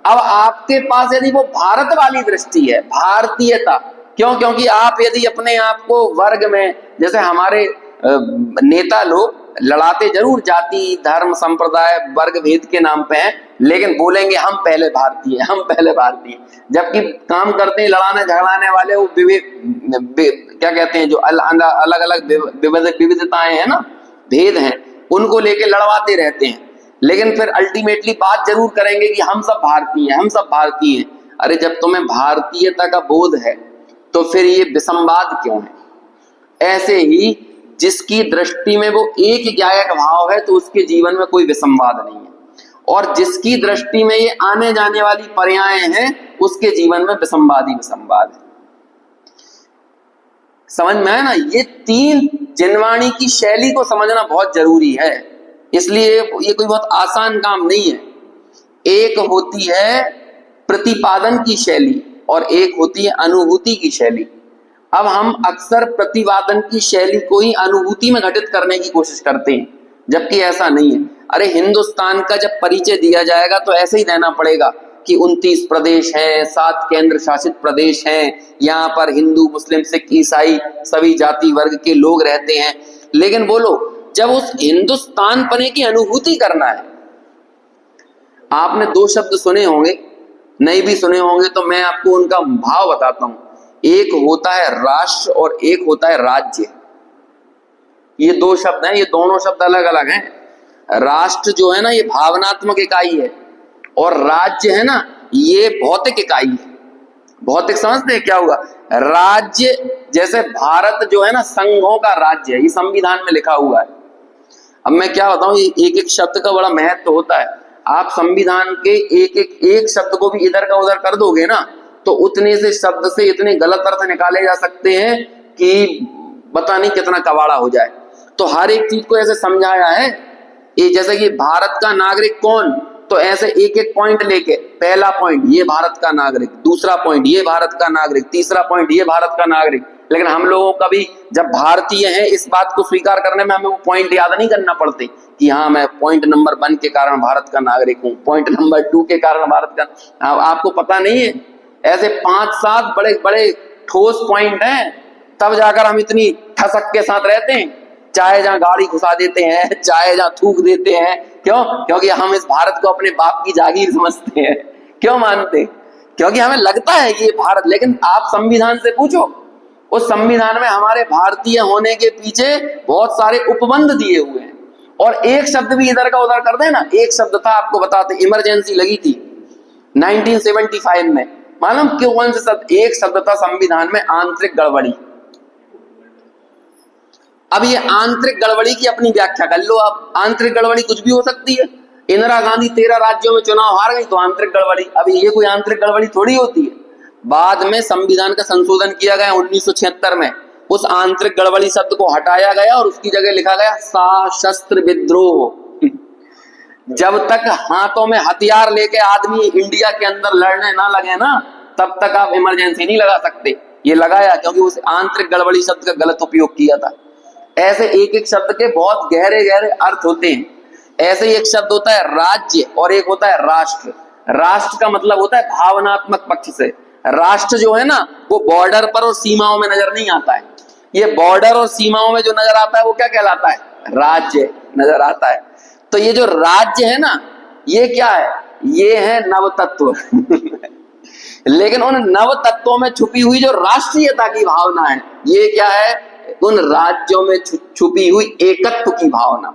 अब आपके पास यदि वो भारत वाली दृष्टि है, भारतीयता, क्यों? क्योंकि आप यदि अपने आप को वर्ग में, जैसे हमारे नेता लोग लड़ाते जरूर जाति धर्म संप्रदाय वर्ग भेद के नाम पे हैं, लेकिन बोलेंगे हम पहले भारतीय, हम पहले भारतीय, जबकि काम करते हैं लड़ाने झगड़ाने वाले वो क्या कहते हैं, जो अलग अलग विविधताएं हैं ना, भेद हैं, उनको लेके लड़वाते रहते हैं, लेकिन फिर अल्टीमेटली बात जरूर करेंगे कि हम सब भारतीय हैं, हम सब भारतीय हैं। अरे जब तुम्हें भारतीयता का बोध है तो फिर ये विसंवाद क्यों है? ऐसे ही जिसकी दृष्टि में वो एक ज्ञायक भाव है तो उसके जीवन में कोई विसंवाद नहीं है, और जिसकी दृष्टि में ये आने जाने वाली पर्यायें हैं उसके जीवन में विसंवाद ही विसंवाद है। समझ में आया ना? ये तीन जिनवाणी की शैली को समझना बहुत जरूरी है, इसलिए ये कोई बहुत आसान काम नहीं है। एक होती है प्रतिपादन की शैली और एक होती है अनुभूति की शैली। अब हम अक्सर प्रतिपादन की शैली को ही अनुभूति में घटित करने की कोशिश करते हैं, जबकि ऐसा नहीं है। अरे हिंदुस्तान का जब परिचय दिया जाएगा तो ऐसे ही देना पड़ेगा कि 29 प्रदेश हैं, 7 केंद्र शासित प्रदेश हैं, यहाँ पर हिंदू मुस्लिम सिख ईसाई सभी जाति वर्ग के लोग रहते हैं। लेकिन बोलो, जब उस हिंदुस्तान पने की अनुभूति करना है, आपने 2 शब्द सुने होंगे, नहीं भी सुने होंगे, तो मैं आपको उनका भाव बताता हूं। एक होता है राष्ट्र और एक होता है राज्य। ये 2 शब्द हैं, ये दोनों शब्द अलग अलग हैं। राष्ट्र जो है ना ये भावनात्मक इकाई है, और राज्य है ना ये भौतिक इकाई है। भौतिक समझते हैं क्या हुआ? राज्य जैसे भारत जो है ना संघों का राज्य है, ये संविधान में लिखा हुआ है। अब मैं क्या बताऊं, ये एक एक शब्द का बड़ा महत्व होता है। आप संविधान के एक शब्द को भी इधर का उधर कर दोगे ना तो उतने से शब्द से इतने गलत अर्थ निकाले जा सकते हैं कि पता नहीं कितना कबाड़ा हो जाए। तो हर एक चीज को ऐसे समझाया है, ये जैसे कि भारत का नागरिक कौन, तो ऐसे एक एक पॉइंट लेके, पहला पॉइंट ये भारत का नागरिक, दूसरा पॉइंट ये भारत का नागरिक, तीसरा पॉइंट ये भारत का नागरिक। लेकिन हम लोगों का भी जब भारतीय है इस बात को स्वीकार करने में हमें वो पॉइंट याद नहीं करना पड़ते कि हाँ मैं पॉइंट नंबर 1 के कारण भारत का नागरिक हूँ, पॉइंट नंबर 2 के कारण भारत का। आपको पता नहीं है, ऐसे 5-7 बड़े बड़े ठोस पॉइंट हैं, तब जाकर हम इतनी ठसक के साथ रहते हैं। चाहे जहां गाड़ी घुसा देते हैं, चाहे जहां थूक देते हैं, क्यों? क्योंकि हम इस भारत को अपने बाप की जागीर समझते हैं। क्यों मानते? क्योंकि हमें लगता है कि ये भारत। लेकिन आप संविधान से पूछो, उस संविधान में हमारे भारतीय होने के पीछे बहुत सारे उपबंध दिए हुए हैं, और एक शब्द भी इधर का उधर कर दे ना। एक शब्द था, आपको बताते, इमरजेंसी लगी थी 1975 में, मालूम क्यों? कौन से शब्द? एक शब्द था संविधान में, आंतरिक गड़बड़ी। अब ये आंतरिक गड़बड़ी की अपनी व्याख्या कर लो आप। आंतरिक गड़बड़ी कुछ भी हो सकती है। इंदिरा गांधी 13 राज्यों में चुनाव हार गई तो आंतरिक गड़बड़ी। अब ये कोई आंतरिक गड़बड़ी थोड़ी होती है। बाद में संविधान का संशोधन किया गया 1976 में, उस आंतरिक गड़बड़ी शब्द को हटाया गया और उसकी जगह लिखा गया सशस्त्र विद्रोह। जब तक हाथों में हथियार लेके आदमी इंडिया के अंदर लड़ने ना लगे ना, तब तक आप इमरजेंसी नहीं लगा सकते। ये लगाया क्योंकि उस आंतरिक गड़बड़ी शब्द का गलत उपयोग किया था। ऐसे एक एक शब्द के बहुत गहरे गहरे अर्थ होते हैं। ऐसे ही एक शब्द होता है राज्य और एक होता है राष्ट्र। राष्ट्र का मतलब होता है भावनात्मक पक्ष से। राष्ट्र जो है ना वो बॉर्डर पर और सीमाओं में नजर नहीं आता है। ये बॉर्डर और सीमाओं में जो नजर आता है वो क्या कहलाता है? राज्य नजर आता है। तो ये जो राज्य है ना ये क्या है? ये है नव तत्व। लेकिन उन नव तत्वों में छुपी हुई जो राष्ट्रीयता की भावना है, ये क्या है? उन राज्यों में छुपी हुई एकत्व की भावना।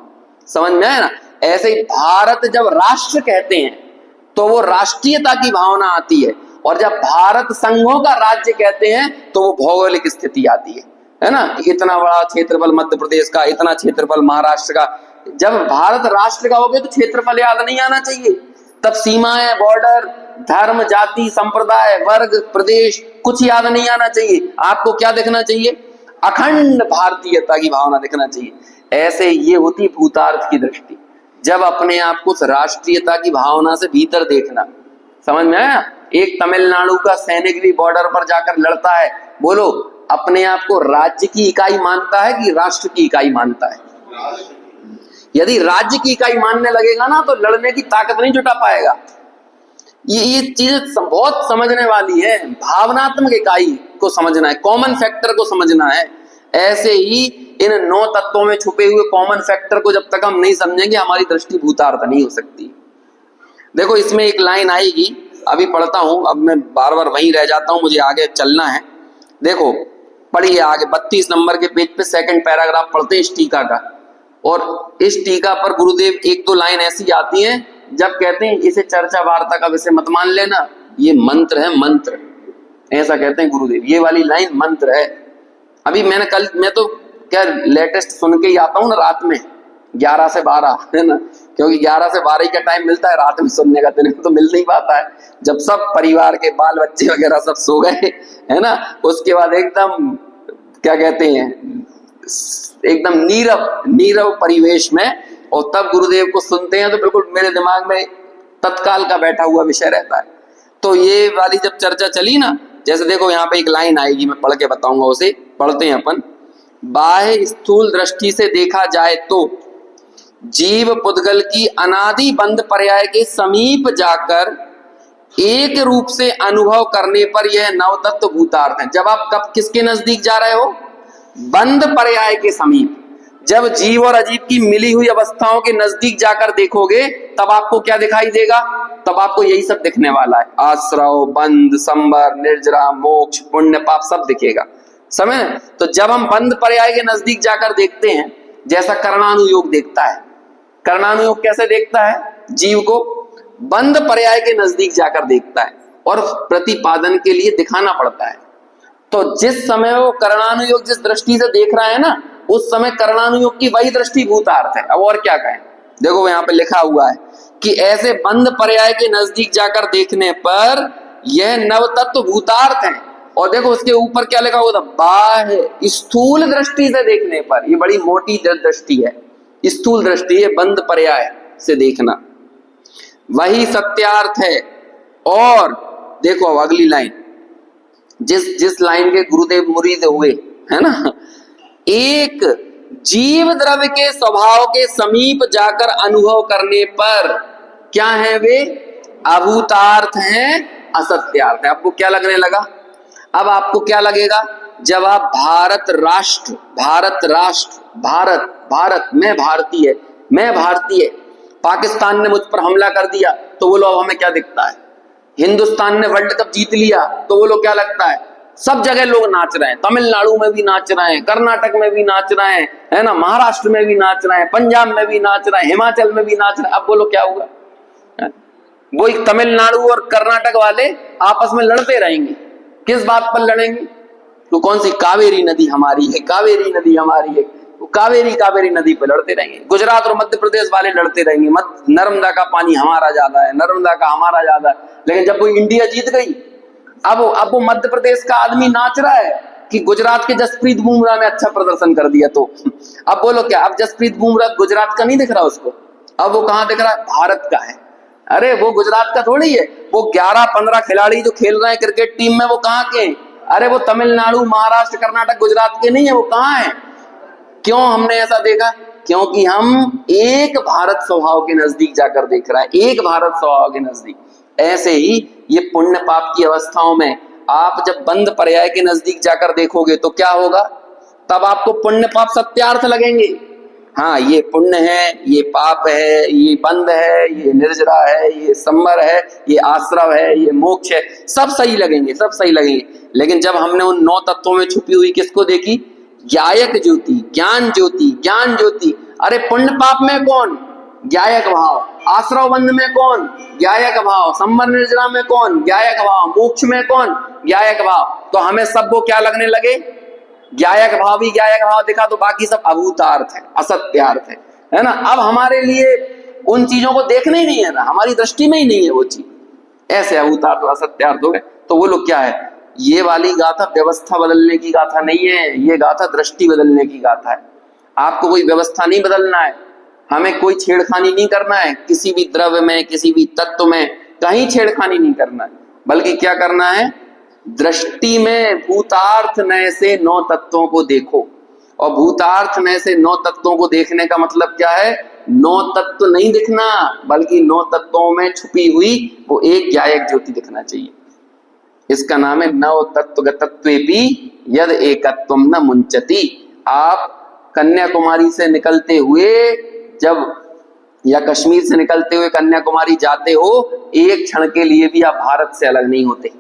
समझ में आया ना? ऐसे ही भारत जब राष्ट्र कहते हैं तो वो राष्ट्रीयता की भावना आती है, और जब भारत संघों का राज्य कहते हैं तो वो भौगोलिक स्थिति आती है ना? इतना बड़ा क्षेत्रफल मध्य प्रदेश का, इतना क्षेत्रफल महाराष्ट्र का। जब भारत राष्ट्र का हो गया तो क्षेत्रफल याद नहीं आना चाहिए, तब सीमाएं, बॉर्डर, धर्म, जाति, संप्रदाय, वर्ग, प्रदेश कुछ याद नहीं आना चाहिए। आपको क्या देखना चाहिए? अखंड भारतीयता की भावना देखना चाहिए। ऐसे ये होती भूतार्थ की दृष्टि, जब अपने आप को राष्ट्रीयता की भावना से भीतर देखना। समझ में आया? एक तमिलनाडु का सैनिक भी बॉर्डर पर जाकर लड़ता है, बोलो अपने आप को राज्य की इकाई मानता है कि राष्ट्र की इकाई मानता है? यदि राज्य की इकाई मानने लगेगा ना तो लड़ने की ताकत नहीं जुटा पाएगा। ये चीज बहुत समझने वाली है। भावनात्मक इकाई को समझना है, कॉमन फैक्टर को समझना है। ऐसे ही इन 9 तत्वों में छुपे हुए कॉमन फैक्टर को जब तक हम नहीं समझेंगे हमारी दृष्टि भूतार्थ नहीं हो सकती। देखो इसमें एक लाइन आएगी, अभी पढ़ता हूं, अब मैं बार बार वहीं रह जाता हूं, मुझे आगे चलना है। देखो पढ़िए आगे 32 नंबर के पेज पे सेकंड पैराग्राफ पढ़ते हैं इस टीका का। और इस टीका पर गुरुदेव एक दो लाइन ऐसी आती हैं जब कहते हैं इसे चर्चा वार्ता का विषय मत मान लेना, ये मंत्र है, मंत्र, ऐसा कहते हैं गुरुदेव। ये वाली लाइन मंत्र है। अभी मैं तो क्या लेटेस्ट सुन के ही आता हूँ ना रात में 11 से 12, है ना, क्योंकि 11 से 12 ही का टाइम मिलता है रात में सुनने का, दिन में तो मिल नहीं पाता है। जब सब परिवार के बाल बच्चे वगैरह सब सो गए, है ना, उसके बाद एकदम क्या कहते हैं, एकदम नीरव परिवेश में, और तब गुरुदेव को सुनते हैं तो बिल्कुल मेरे दिमाग में तत्काल का बैठा हुआ विषय रहता है। तो ये वाली जब चर्चा चली ना, जैसे देखो यहाँ पे एक लाइन आएगी, मैं पढ़ के बताऊंगा, उसे पढ़ते हैं अपन। बाह्य स्थूल दृष्टि से देखा जाए तो जीव पुद्गल की अनादि बंध पर्याय के समीप जाकर एक रूप से अनुभव करने पर यह नवतत्व भूतार्थ है। जब आप कब किसके नजदीक जा रहे हो? बंध पर्याय के समीप। जब जीव और अजीव की मिली हुई अवस्थाओं के नजदीक जाकर देखोगे तब आपको क्या दिखाई देगा? तब आपको यही सब दिखने वाला है, आश्रव, बंध, संबर, निर्जरा, मोक्ष, पुण्य, पाप सब दिखेगा। समझ? तो जब हम बंध पर्याय के नजदीक जाकर देखते हैं, जैसा कर्णानुयोग देखता है, कर्णानुयोग कैसे देखता है? जीव को बंध पर्याय के नजदीक जाकर देखता है और प्रतिपादन के लिए दिखाना पड़ता है। तो जिस समय वो कर्णानुयोग जिस दृष्टि से देख रहा है ना, उस समय कर्णानुयोग की वही दृष्टि भूतार्थ है। अब और क्या कहें? देखो यहाँ पे लिखा हुआ है कि ऐसे बंध पर्याय के नजदीक जाकर देखने पर यह नवतत्व भूतार्थ है। और देखो उसके ऊपर क्या लिखा हुआ था? बाह्य स्थूल दृष्टि से देखने पर। ये बड़ी मोटी दृष्टि है, स्थूल दृष्टि है, बंध पर्याय से देखना वही सत्यार्थ है। और देखो अब अगली लाइन, जिस लाइन के गुरुदेव मुरीद हुए, है ना, एक जीव द्रव्य के स्वभाव के समीप जाकर अनुभव करने पर क्या है वे? अभूतार्थ हैं, असत्यार्थ है। आपको क्या लगने लगा? अब आपको क्या लगेगा? जब आप भारत राष्ट्र, मैं भारतीय, पाकिस्तान ने मुझ पर हमला कर दिया तो बोलो अब हमें क्या दिखता है? हिंदुस्तान ने वर्ल्ड कप जीत लिया तो बोलो क्या लगता है? सब जगह लोग नाच रहे हैं, तमिलनाडु में भी नाच रहे हैं, कर्नाटक में भी नाच रहे हैं, है ना, महाराष्ट्र में भी नाच रहे हैं, पंजाब में भी नाच रहे हैं, हिमाचल में भी नाच रहे हैं। अब बोलो क्या होगा? वही तमिलनाडु और कर्नाटक वाले आपस में लड़ते रहेंगे। किस बात पर लड़ेंगे? तो कौन सी? कावेरी नदी हमारी है, कावेरी नदी हमारी है, कावेरी नदी पे लड़ते रहेंगे। गुजरात और मध्य प्रदेश वाले लड़ते रहेंगे, नर्मदा का पानी हमारा ज्यादा है, नर्मदा का हमारा ज्यादा है। लेकिन जब वो इंडिया जीत गई, अब वो मध्य प्रदेश का आदमी नाच रहा है कि गुजरात के जसप्रीत बुमराह ने अच्छा प्रदर्शन कर दिया। तो अब बोलो क्या? अब जसप्रीत बुमराह गुजरात का नहीं दिख रहा उसको, अब वो कहाँ दिख रहा है? भारत का है। अरे वो गुजरात का थोड़ी है, वो 11-15 खिलाड़ी जो खेल रहे हैं क्रिकेट टीम में, वो कहाँ के? अरे वो तमिलनाडु, महाराष्ट्र, कर्नाटक, गुजरात के नहीं है, वो कहाँ है? क्यों हमने ऐसा देखा? क्योंकि हम एक भारत स्वभाव के नजदीक जाकर देख रहा है, एक भारत स्वभाव के नजदीक। ऐसे ही ये पुण्य पाप की अवस्थाओं में आप जब बंध पर्याय के नजदीक जाकर देखोगे तो क्या होगा? तब आपको पुण्य पाप सत्यार्थ लगेंगे। हाँ, ये पुण्य है, ये पाप है, ये बंध है, ये निर्जरा है, ये संवर है, ये आश्रव है, ये मोक्ष है, सब सही लगेंगे, सब सही लगेंगे। लेकिन जब हमने उन 9 तत्वों में छुपी हुई किसको देखी? ज्ञायक ज्योति, ज्ञान ज्योति, ज्ञान ज्योति। अरे पुण्य पाप में कौन? ज्ञायक भाव। आश्रव बंध में कौन? ज्ञायक भाव। संवर निर्जरा में कौन? ज्ञायक भाव। मोक्ष में कौन? ज्ञायक भाव। तो हमें सबको क्या लगने लगे? ज्ञायक भाव ही ज्ञायक भाव दिखा, तो बाकी सब अभूतार्थ है, असत्यार्थ है ना। अब हमारे लिए उन चीजों को देखना ही नहीं है ना, हमारी दृष्टि में ही नहीं है वो चीज। ऐसे अभूतार्थ असत्यार्थ हो गए। तो वो लोग क्या है? ये वाली गाथा व्यवस्था बदलने की गाथा नहीं है, ये गाथा दृष्टि बदलने की गाथा है। आपको कोई व्यवस्था नहीं बदलना है, हमें कोई छेड़खानी नहीं करना है, किसी भी द्रव्य में, किसी भी तत्व में कहीं छेड़खानी नहीं करना है, बल्कि क्या करना है? दृष्टि में भूतार्थ नय से 9 तत्वों को देखो। और भूतार्थ नय से 9 तत्वों को देखने का मतलब क्या है? 9 तत्व नहीं दिखना, बल्कि 9 तत्वों में छुपी हुई वो एक ज्ञायक ज्योति दिखना चाहिए। इसका नाम है नव तत्वगतत्वेपि यद एकत्वम न मुंचति। आप कन्याकुमारी से निकलते हुए जब, या कश्मीर से निकलते हुए कन्याकुमारी जाते हो, एक क्षण के लिए भी आप भारत से अलग नहीं होते।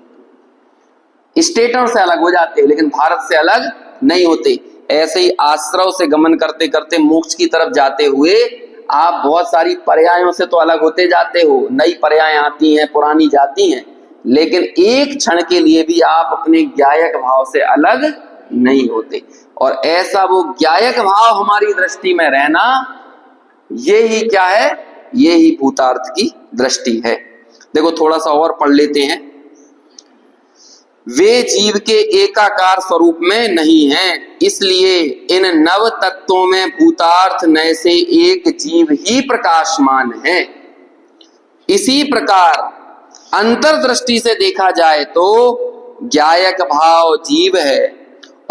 स्टेटों से अलग हो जाते हो लेकिन भारत से अलग नहीं होते। ऐसे ही आश्रव से गमन करते करते मोक्ष की तरफ जाते हुए आप बहुत सारी पर्यायों से तो अलग होते जाते हो, नई पर्याय आती हैं, पुरानी जाती हैं, लेकिन एक क्षण के लिए भी आप अपने ज्ञायक भाव से अलग नहीं होते। और ऐसा वो ज्ञायक भाव हमारी दृष्टि में रहना, ये ही क्या है? ये ही भूतार्थ की दृष्टि है। देखो थोड़ा सा और पढ़ लेते हैं। वे जीव के एकाकार स्वरूप में नहीं हैं, इसलिए इन नव तत्वों में भूतार्थ नय से एक जीव ही प्रकाशमान है। इसी प्रकार अंतर्दृष्टि से देखा जाए तो ज्ञायक भाव जीव है,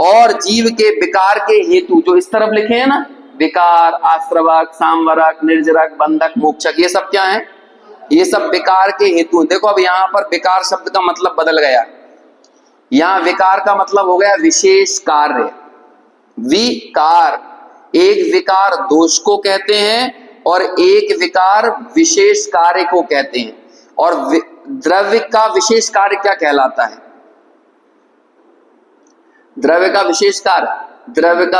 और जीव के विकार के हेतु जो इस तरफ लिखे हैं ना, विकार, आश्रवक, सांवरक, निर्जरक, बंधक, मोक्षक, ये सब क्या है? ये सब विकार के हेतु। देखो अब यहाँ पर विकार शब्द का मतलब बदल गया। यहाँ विकार का मतलब हो गया विशेष कार्य। विकार, एक विकार दोष को कहते हैं और एक विकार विशेष कार्य को कहते हैं। और द्रव्य का विशेष कार्य क्या कहलाता है? द्रव्य का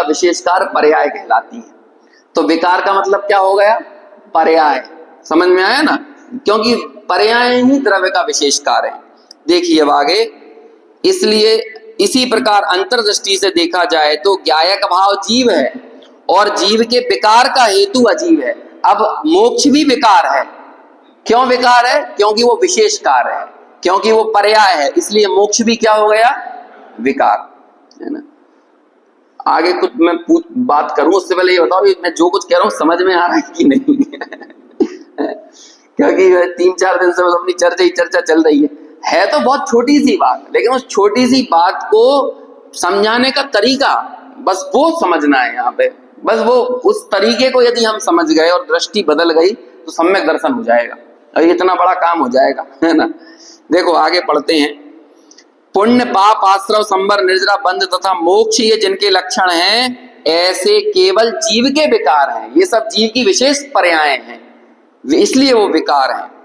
विशेष कार्य पर्याय कहलाती है। तो विकार का मतलब क्या हो गया? पर्याय। समझ में आया ना? क्योंकि पर्याय ही द्रव्य का विशेष कार्य है। देखिए अब आगे, इसलिए इसी प्रकार अंतर्दृष्टि से देखा जाए तो ज्ञायक भाव जीव है और जीव के विकार का हेतु अजीव है। अब मोक्ष भी विकार है। क्यों विकार है? क्योंकि वो विशेष कार्य है, क्योंकि वो पर्याय है, इसलिए मोक्ष भी क्या हो गया? विकार है ना। आगे कुछ मैं बात करूं उससे पहले ये बताओ, मैं जो कुछ कह रहा हूं समझ में आ रहा है कि नहीं? क्योंकि 3-4 दिन से बस अपनी चर्चा चल रही है तो बहुत छोटी सी बात, लेकिन उस छोटी सी बात को समझाने का तरीका, बस वो समझना है यहाँ पे। बस वो उस तरीके को यदि हम समझ गए और दृष्टि बदल गई तो सम्यक दर्शन हो जाएगा और इतना बड़ा काम हो जाएगा, है ना। देखो आगे पढ़ते हैं। पुण्य, पाप, आश्रव, संबर, निर्जरा, बंध तथा मोक्ष, ये जिनके लक्षण हैं, ऐसे केवल जीव के विकार हैं। ये सब जीव की विशेष पर्याय हैं, इसलिए वो विकार हैं।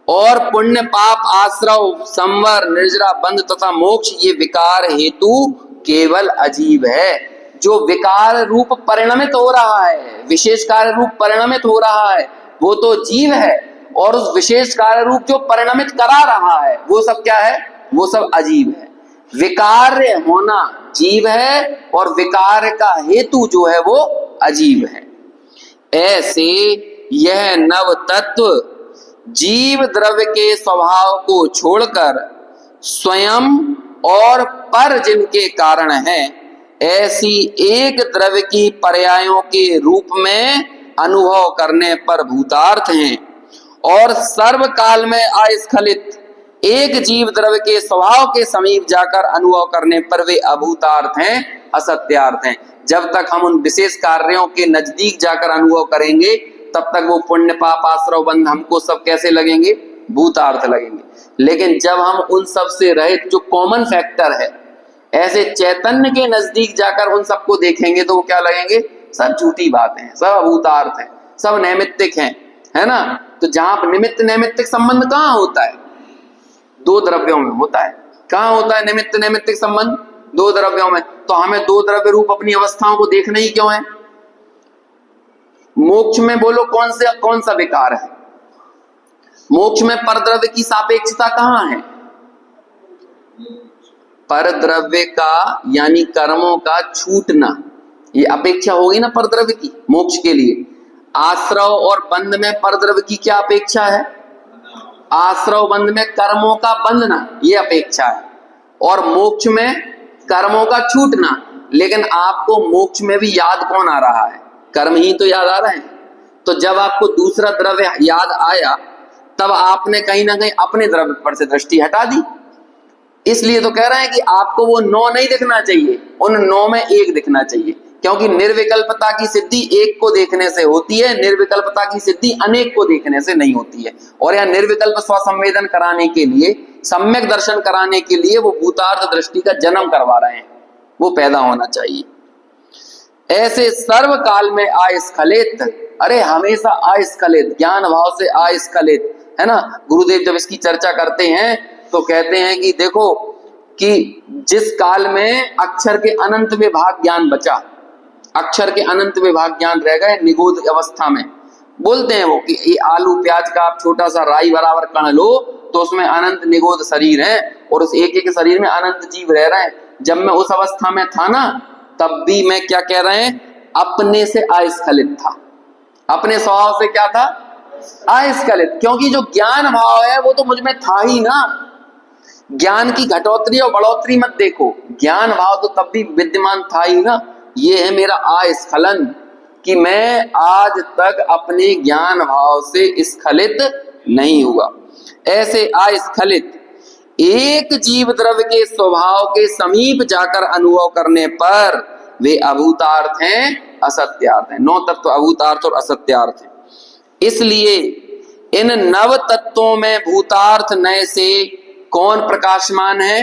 और पुण्य, पाप, आश्रव, संवर, निर्जरा, बंध तथा मोक्ष, ये विकार हेतु केवल अजीव है। जो विकार रूप परिणमित हो रहा है, विशेष कार्य रूप परिणमित हो रहा है, वो तो जीव है। और उस विशेष कार्य रूप जो परिणमित करा रहा है, वो सब क्या है? वो सब अजीव है। विकार होना जीव है और विकार का हेतु जो है वो अजीव है। ऐसे यह नव तत्व जीव द्रव्य के स्वभाव को छोड़कर स्वयं और पर जिनके कारण है, ऐसी एक द्रव्य की पर्यायों के रूप में अनुभव करने पर भूतार्थ हैं। और सर्वकाल में अस्खलित एक जीव द्रव्य के स्वभाव के समीप जाकर अनुभव करने पर वे अभूतार्थ हैं, असत्यार्थ हैं। जब तक हम उन विशेष कार्यों के नजदीक जाकर अनुभव करेंगे, तब तक वो पुण्य, पाप, आश्रव, बंध हमको सब कैसे लगेंगे? भूतार्थ लगेंगे। लेकिन जब हम उन सब से रहित जो कॉमन फैक्टर है, ऐसे चैतन्य के नजदीक जाकर उन सबको देखेंगे तो वो क्या लगेंगे? सब झूठी बातें हैं, सब अभूतार्थ हैं, सब नैमित्तिक हैं, है ना। तो जहां निमित्त नैमित्तिक संबंध कहाँ होता है? 2 द्रव्यों में होता है। कहाँ होता है निमित्त नैमित्तिक संबंध? 2 द्रव्यों में। तो हमें 2 द्रव्य रूप अपनी अवस्थाओं को देखना ही क्यों है? मोक्ष में बोलो कौन सा विकार है? मोक्ष में परद्रव्य की सापेक्षता कहाँ है? परद्रव्य का यानी कर्मों का छूटना, ये अपेक्षा होगी ना परद्रव्य की मोक्ष के लिए। आश्रव और बंध में परद्रव्य की क्या अपेक्षा है? आश्रव बंध में कर्मों का बंधना, ये अपेक्षा है। और मोक्ष में कर्मों का छूटना। लेकिन आपको मोक्ष में भी याद कौन आ रहा है? कर्म ही तो याद आ रहे हैं। तो जब आपको दूसरा द्रव्य याद आया, तब आपने कहीं ना कहीं अपने द्रव्य पर से दृष्टि हटा दी। इसलिए तो कह रहे हैं कि आपको वो 9 नहीं दिखना चाहिए, उन 9 में 1 दिखना चाहिए, क्योंकि निर्विकल्पता की सिद्धि एक को देखने से होती है, निर्विकल्पता की सिद्धि अनेक को देखने से नहीं होती है। और यह निर्विकल्प स्वसंवेदन कराने के लिए, सम्यक दर्शन कराने के लिए वो भूतार्थ दृष्टि का जन्म करवा रहे हैं, वो पैदा होना चाहिए। ऐसे सर्व काल में आस्खलित, अरे हमेशा आस्खलित, ज्ञान भाव से आस्खलित, है ना। गुरुदेव जब इसकी चर्चा करते हैं तो कहते हैं कि देखो कि जिस काल में अक्षर के अनंत विभाग ज्ञान बचा, अक्षर के अनंत विभाग ज्ञान रह गए निगोद अवस्था में, बोलते हैं वो कि ये आलू प्याज का आप छोटा सा राई बराबर कण लो तो उसमें अनंत निगोद शरीर है और उस एक एक शरीर में अनंत जीव रह रहे हैं। जब मैं उस अवस्था में था ना, तब भी मैं क्या कह रहे हैं, अपने से आस्खलित था, अपने स्वभाव से क्या था, आस्खलित, क्योंकि जो ज्ञान भाव है वो तो मुझ में था ही ना। ज्ञान की घटोतरी और बढ़ोतरी मत देखो, ज्ञान भाव तो तब भी विद्यमान था ही ना। ये है मेरा आस्खलन कि मैं आज तक अपने ज्ञान भाव से स्खलित नहीं हुआ। ऐसे आस्खलित एक जीव द्रव्य के स्वभाव के समीप जाकर अनुभव करने पर वे अभूतार्थ हैं, असत्यार्थ हैं। 9 तत्व अभूतार्थ और असत्यार्थ हैं। इसलिए इन नव तत्वों में भूतार्थ नय से कौन प्रकाशमान है,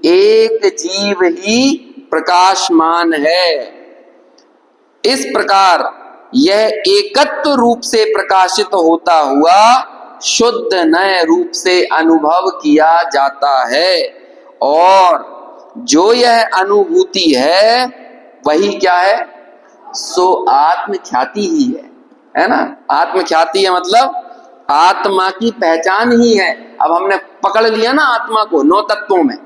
एक जीव ही प्रकाशमान है। इस प्रकार यह एकत्व रूप से प्रकाशित होता हुआ शुद्ध नए रूप से अनुभव किया जाता है, और जो यह अनुभूति है वही क्या है, सो आत्म ख्याति ही है ना। आत्म ख्याति है मतलब आत्मा की पहचान ही है। अब हमने पकड़ लिया ना आत्मा को 9 तत्वों में,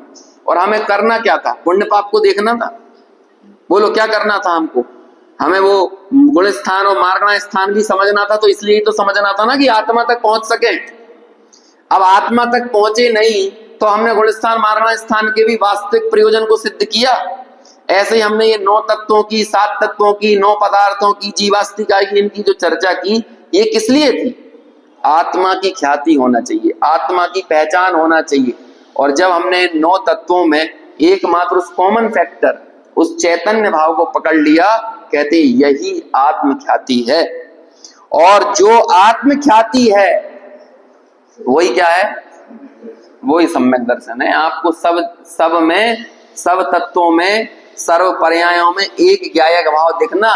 और हमें करना क्या था, पुण्य पाप को देखना था। बोलो क्या करना था हमको, हमें वो गुण स्थान और मार्गण स्थान भी समझना था, तो इसलिए तो समझना था ना कि आत्मा तक पहुंच सके। अब आत्मा तक पहुंचे नहीं तो हमने गुण स्थान मार्गण स्थान के भी वास्तविक प्रयोजन को सिद्ध किया। ऐसे ही हमने ये 9 तत्वों की, 7 तत्वों की, 9 पदार्थों की, जीवास्तिका की, इनकी जो चर्चा की, ये किस लिए थी, आत्मा की ख्याति होना चाहिए, आत्मा की पहचान होना चाहिए। और जब हमने 9 तत्वों में एकमात्र उस कॉमन फैक्टर, उस चैतन्य भाव को पकड़ लिया, कहते यही आत्म ख्याति है। और जो आत्म ख्याति है वही क्या है, वही सम्यक दर्शन है। आपको सब में, सब तत्वों में, सर्व पर्यायों में एक ज्ञायक भाव दिखना,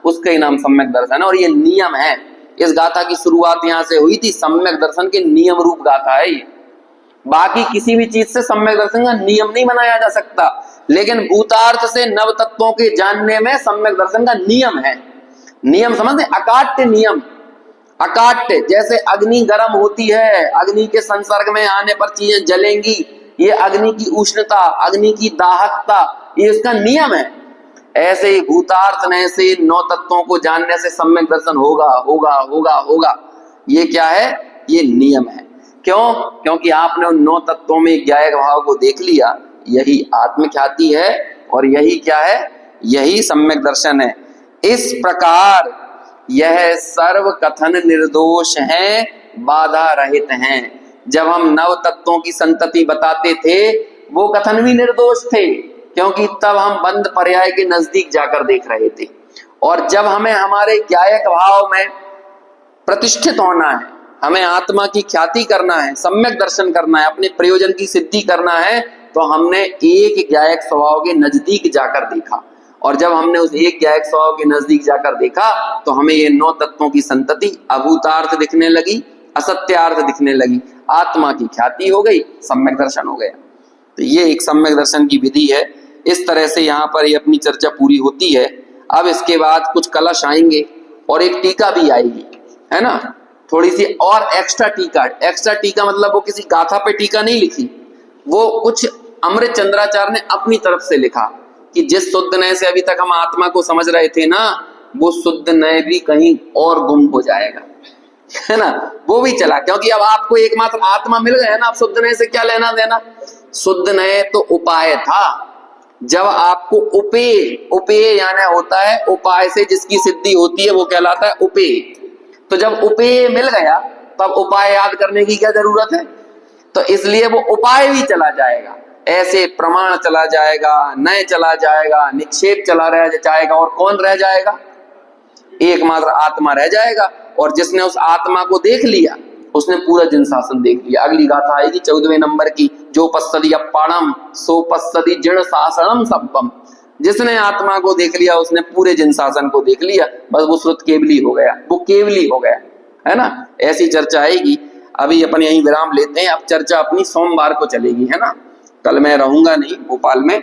उसका ही नाम सम्यक दर्शन है। और ये नियम है। इस गाथा की शुरुआत यहां से हुई थी, सम्यक दर्शन के नियम रूप गाथा है ये। बाकी किसी भी चीज से सम्यक दर्शन का नियम नहीं बनाया जा सकता, लेकिन भूतार्थ से नव तत्वों के जानने में सम्यक दर्शन का नियम है। नियम समझते, अकाट्य नियम। अकाट्य जैसे अग्नि गर्म होती है, अग्नि के संसर्ग में आने पर चीजें जलेंगी, ये अग्नि की उष्णता, अग्नि की दाहकता, ये इसका नियम है। ऐसे ही भूतार्थ ने से 9 तत्वों को जानने से सम्यक दर्शन होगा होगा होगा होगा। ये क्या है, ये नियम है। क्यों, क्योंकि आपने उन 9 तत्वों में ज्ञायक भाव को देख लिया, यही आत्म ख्याति है, और यही क्या है, यही सम्यक दर्शन है। इस प्रकार यह सर्व कथन निर्दोष हैं, बाधा रहित हैं। जब हम 9 तत्वों की संतति बताते थे, वो कथन भी निर्दोष थे, क्योंकि तब हम बंद पर्याय के नजदीक जाकर देख रहे थे। और जब हमें हमारे ज्ञायक भाव में प्रतिष्ठित होना है, हमें आत्मा की ख्याति करना है, सम्यक दर्शन करना है, अपने प्रयोजन की सिद्धि करना है, तो हमने एक ज्ञायक स्वभाव के नजदीक जाकर देखा। और जब हमने उस एक ज्ञायक स्वभाव के नजदीक जाकर देखा, तो हमें ये 9 तत्वों की संतति अभूतार्थ दिखने लगी, असत्यार्थ दिखने लगी, आत्मा की ख्याति हो गई, सम्यक दर्शन हो गया। तो ये एक सम्यक दर्शन की विधि है। इस तरह से यहाँ पर ये अपनी चर्चा पूरी होती है। अब इसके बाद कुछ कलश आएंगे और एक टीका भी आएगी, है ना, थोड़ी सी और एक्स्ट्रा टीका। एक्स्ट्रा टीका मतलब वो किसी गाथा पे टीका नहीं लिखी, वो कुछ अमृत चंद्राचार्य ने अपनी तरफ से लिखा कि जिस शुद्ध नय से अभी तक हम आत्मा को समझ रहे थे ना, वो शुद्ध नय भी कहीं और गुम हो जाएगा, है ना, वो भी चला। क्योंकि अब आपको एकमात्र आत्मा मिल गया है ना, आप शुद्ध नय से क्या लेना देना। शुद्ध नय तो उपाय था। जब आपको उपेय यानी होता है उपाय से जिसकी सिद्धि होती है, वो कहलाता है उपेय। तो जब उपेय मिल गया, तब उपाय याद करने की क्या जरूरत है। तो इसलिए वो उपाय भी चला जाएगा, ऐसे प्रमाण चला जाएगा, नय चला जाएगा, निक्षेप चला रह जाएगा, और कौन रह जाएगा? एकमात्र आत्मा रह जाएगा। और जिसने उस आत्मा को देख लिया उसने पूरा जिन शासन देख लिया। अगली गाथा आएगी 14वें नंबर की, जो पश्यति अप्पाणम सो पश्यति जिन शासनम सब्बम। जिसने आत्मा को देख लिया उसने पूरे जिन शासन को देख लिया, बस वो श्रुत केवली हो गया, वो केवली हो गया, है ना। ऐसी चर्चा आएगी। अभी अपन यहीं विराम लेते हैं, अब चर्चा अपनी सोमवार को चलेगी, है ना। कल मैं रहूंगा नहीं भोपाल में।